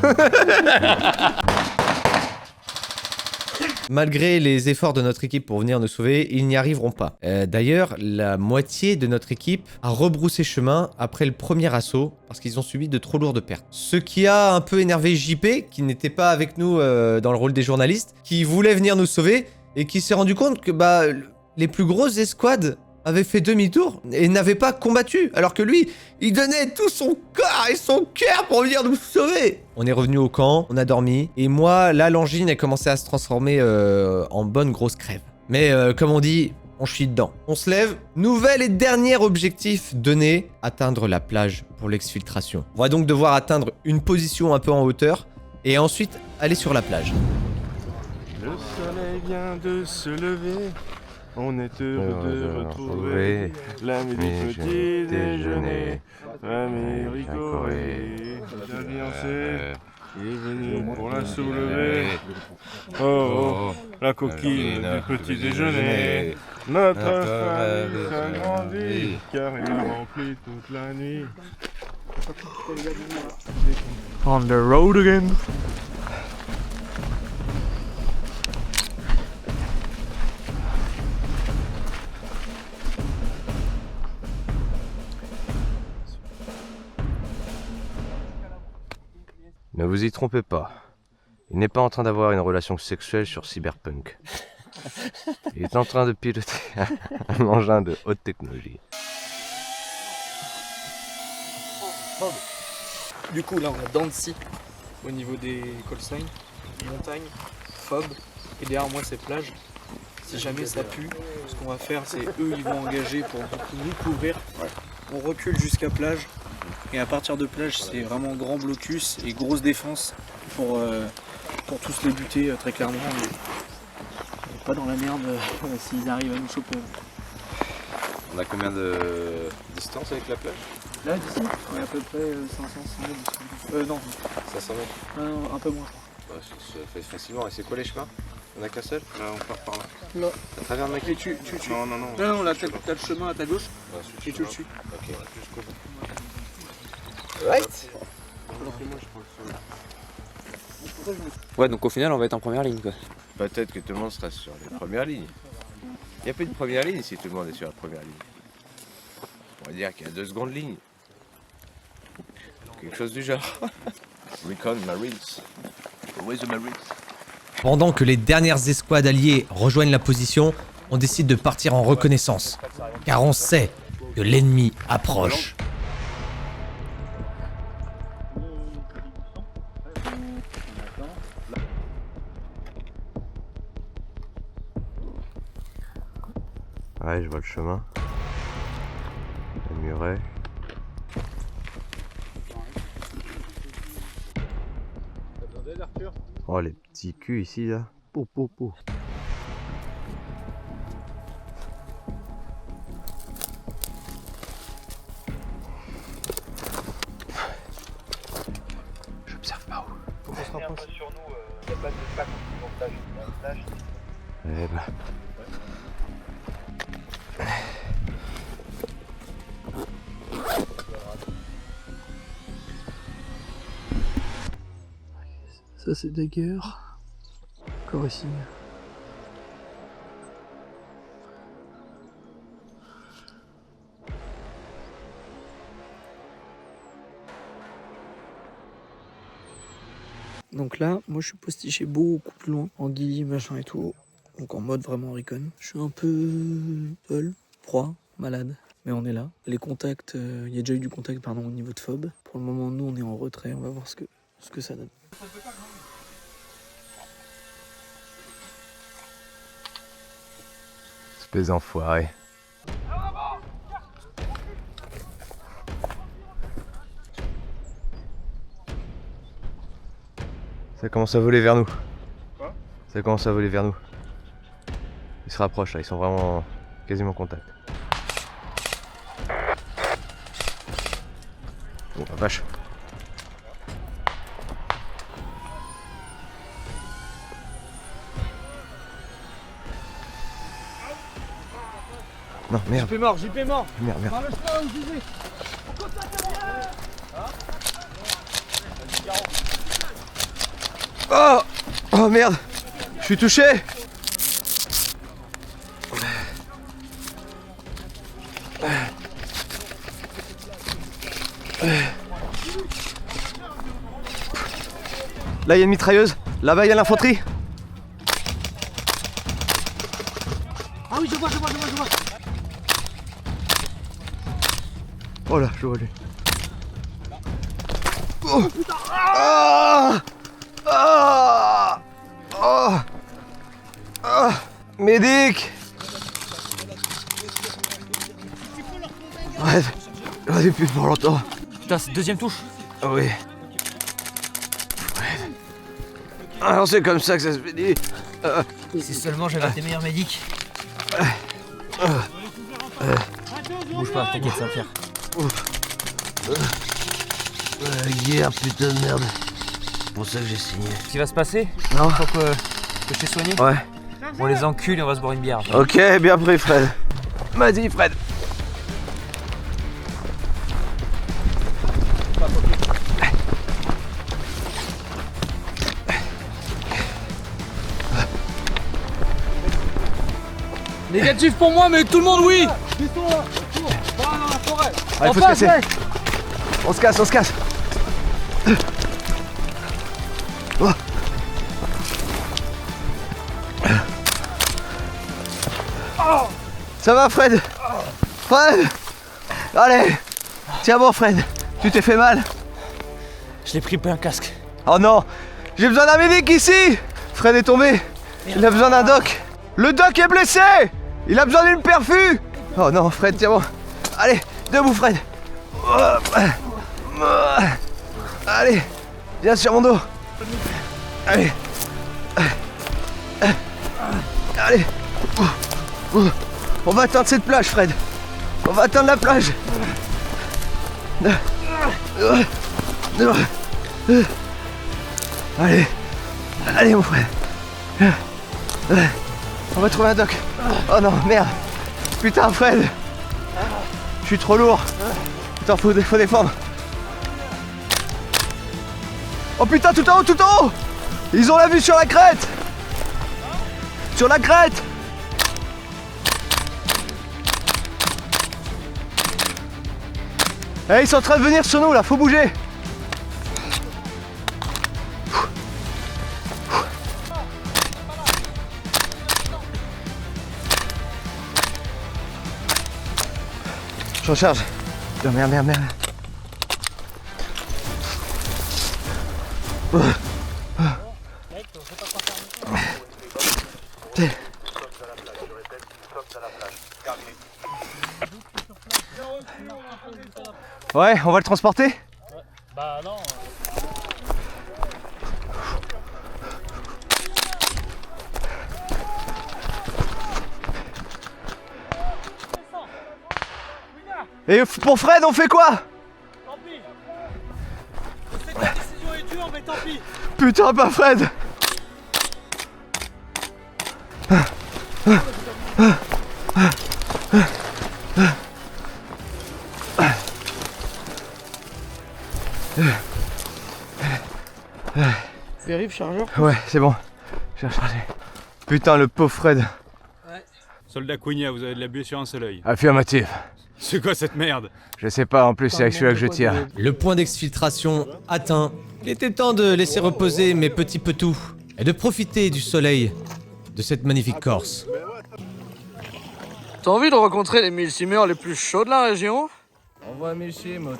Malgré les efforts de notre équipe pour venir nous sauver, ils n'y arriveront pas. D'ailleurs, la moitié de notre équipe a rebroussé chemin après le premier assaut parce qu'ils ont subi de trop lourdes pertes. Ce qui a un peu énervé JP, qui n'était pas avec nous dans le rôle des journalistes, qui voulait venir nous sauver et qui s'est rendu compte que les plus grosses escouades avait fait demi-tour et n'avait pas combattu, alors que lui, il donnait tout son corps et son cœur pour venir nous sauver. On est revenu au camp, on a dormi, et moi, là, l'angine a commencé à se transformer en bonne grosse crève. Mais comme on dit, on chie dedans. On se lève, nouvel et dernier objectif donné, atteindre la plage pour l'exfiltration. On va donc devoir atteindre une position un peu en hauteur, et ensuite aller sur la plage. Le soleil vient de se lever. On est heureux de retrouver l'ami du petit déjeuner. Famille Corée, la fiancée est venue pour la soulever. Oh, la coquille du petit déjeuner. Notre famille s'agrandit car il remplit toute la nuit. On the road again. Ne vous y trompez pas. Il n'est pas en train d'avoir une relation sexuelle sur Cyberpunk. Il est en train de piloter un engin de haute technologie. Du coup là on a Dancy au niveau des call signs, montagne, Fob, et derrière moi c'est plage. Si jamais ça pue, ce qu'on va faire c'est eux ils vont engager pour nous couvrir. On recule jusqu'à plage. Et à partir de plage, c'est vraiment grand blocus et grosse défense pour tous les buter très clairement. On n'est pas dans la merde s'ils arrivent à nous choper. On a combien de distance avec la plage? Là, d'ici, on est à peu près 500 mètres. Non. 500 mètres? Non, un peu moins. Ouais, ça fait facilement. Et c'est quoi les chemins? On a qu'un seul? Là, on part par là. Là. Ça traverse ma clé? Non, là, t'as le chemin à ta gauche. Et tu le suis. Ok. Right. Ouais, donc au final, on va être en première ligne, quoi. Peut-être que tout le monde sera sur les premières lignes. Il n'y a plus de première ligne si tout le monde est sur la première ligne. On va dire qu'il y a 2 secondes ligne. Quelque chose du genre. Recon Marines. Always the Marines. Pendant que les dernières escouades alliées rejoignent la position, on décide de partir en reconnaissance. Car on sait que l'ennemi approche. Ouais, je vois le chemin. Le muret. Oh, les petits culs ici, là. Po, po, po. J'observe pas où. Faut qu'on se rapproche. Sur nous, il n'y a pas de plaque en plage. Eh bah. Ça c'est Dagger. Encore ici. Donc là, moi je suis postiché beaucoup plus loin, en guilly, machin et tout. Donc en mode vraiment recon. Je suis un peu seul, froid, malade. Mais on est là. Les contacts, il y a déjà eu du contact au niveau de Fob. Pour le moment, nous on est en retrait, on va voir ce que ça donne. Espèce d'enfoiré. Ça commence à voler vers nous. Quoi? Ça commence à voler vers nous. Ils se rapprochent là, ils sont vraiment quasiment en contact. Oh la vache. Non, merde. JP mort, JP mort. Merde, merde. Dans le chemin où je vais. Oh! Oh merde! Je suis touché! Là il y a une mitrailleuse, là-bas il y a l'infanterie. Ah oui, je vois. Oh là, je vois lui. Oh! Ah! Ah! Ah! Ah! Médic! Ouais, j'en ai plus pour longtemps. Putain, c'est deuxième touche. Ah oui. Alors c'est comme ça que ça se finit. Si seulement j'avais tes meilleurs médics. Bouge pas, t'inquiète, ça va faire. Guerre, putain de merde. C'est pour ça que j'ai signé. Ce qui va se passer? Non. Faut que je t'ai soigné? Ouais. On les encule et on va se boire une bière. Ok, bien pris Fred. Vas-y Fred. Négatif pour moi, mais tout le monde oui. Ah, il faut se casser. On se casse. Oh. Ça va Fred? Fred? Allez. Tiens bon Fred. Tu t'es fait mal? Je l'ai pris plein casque. Oh non. J'ai besoin d'un médic ici. Fred est tombé. Il a besoin d'un doc. Le doc est blessé. Il a besoin d'une perfus. Oh non Fred, tiens bon. Allez, debout Fred. Allez, viens sur mon dos. Allez. Allez. On va atteindre cette plage Fred. On va atteindre la plage. Allez. Allez mon frère. On va trouver un doc. Oh non, merde. Putain Fred. Je suis trop lourd. Attends, faut défendre. Oh putain, tout en haut. Ils ont la vue sur la crête. Sur la crête. Eh, ils sont en train de venir sur nous là, faut bouger. Je recharge. Oh, merde. Ouais, on va le transporter? Bah non. Et pour Fred, on fait quoi? Tant pis. Je sais que la décision est dure, mais tant pis. Putain, pas Fred. Vérifie chargeur. Ouais, c'est bon. J'ai rechargé. Putain, le pauvre Fred. Soldat Cunha, vous avez de la buée sur un seul œil. Affirmatif. C'est quoi cette merde? Je sais pas, en plus c'est avec celui-là que je tire. Le point d'exfiltration atteint. Il était temps de laisser reposer mes petits petous et de profiter du soleil de cette magnifique Corse. T'as envie de rencontrer les milsimeurs les plus chauds de la région? Envoie un milsim au 36-30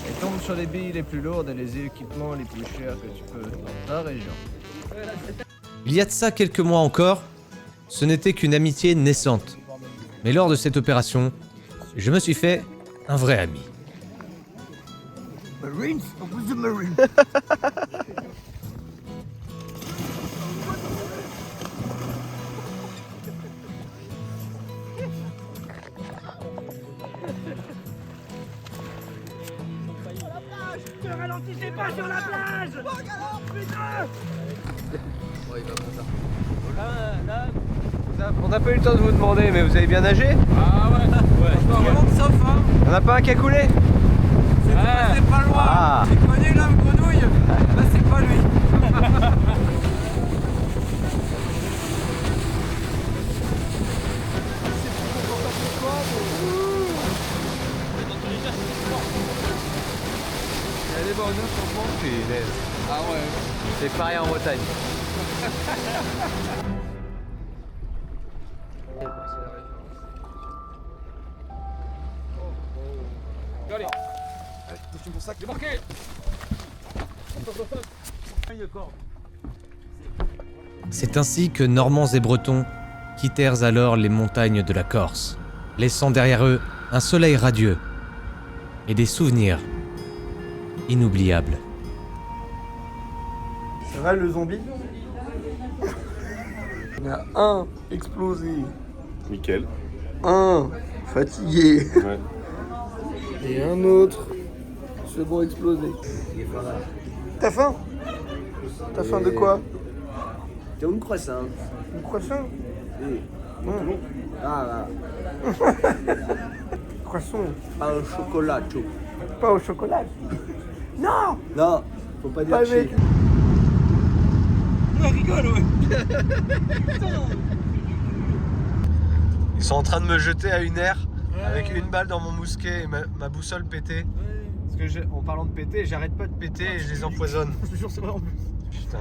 et tombe sur les billes les plus lourdes et les équipements les plus chers que tu peux dans ta région. Il y a de ça quelques mois encore, ce n'était qu'une amitié naissante. Mais lors de cette opération, je me suis fait un vrai ami. Marines? Who's the Marine? Ne ralentissez pas sur la plage. Putain. Bon, il va bon ça. On n'a pas eu le temps de vous demander, mais vous avez bien nagé? Ah ouais. Sauf, hein. On n'a pas un qui a coulé? C'est passé pas loin. Ah. J'ai connu l'homme grenouille. Là, c'est pas lui. Allez voir nous franchement, Ah ouais. c'est pareil en Bretagne. Allez. Attention pour ça, débarquez. C'est ainsi que Normands et Bretons quittèrent alors les montagnes de la Corse, laissant derrière eux un soleil radieux et des souvenirs inoubliables. Ça va le zombie? Il y en a un explosé. Nickel. Un fatigué. Ouais. Et un autre second explosé. T'as faim? T'as faim de quoi? T'as un croissant. Un croissant? Ah là. Croissant. Pas au chocolat, tout. Pas au chocolat. Non! Non, faut pas dire Pas chi. avec. Ouais, rigole, ouais. Ils sont en train de me jeter à une aire avec une balle dans mon mousquet et ma boussole pétée. Parce que en parlant de péter, j'arrête pas de péter et je les empoisonne. Je te jure, c'est vrai en plus. Putain.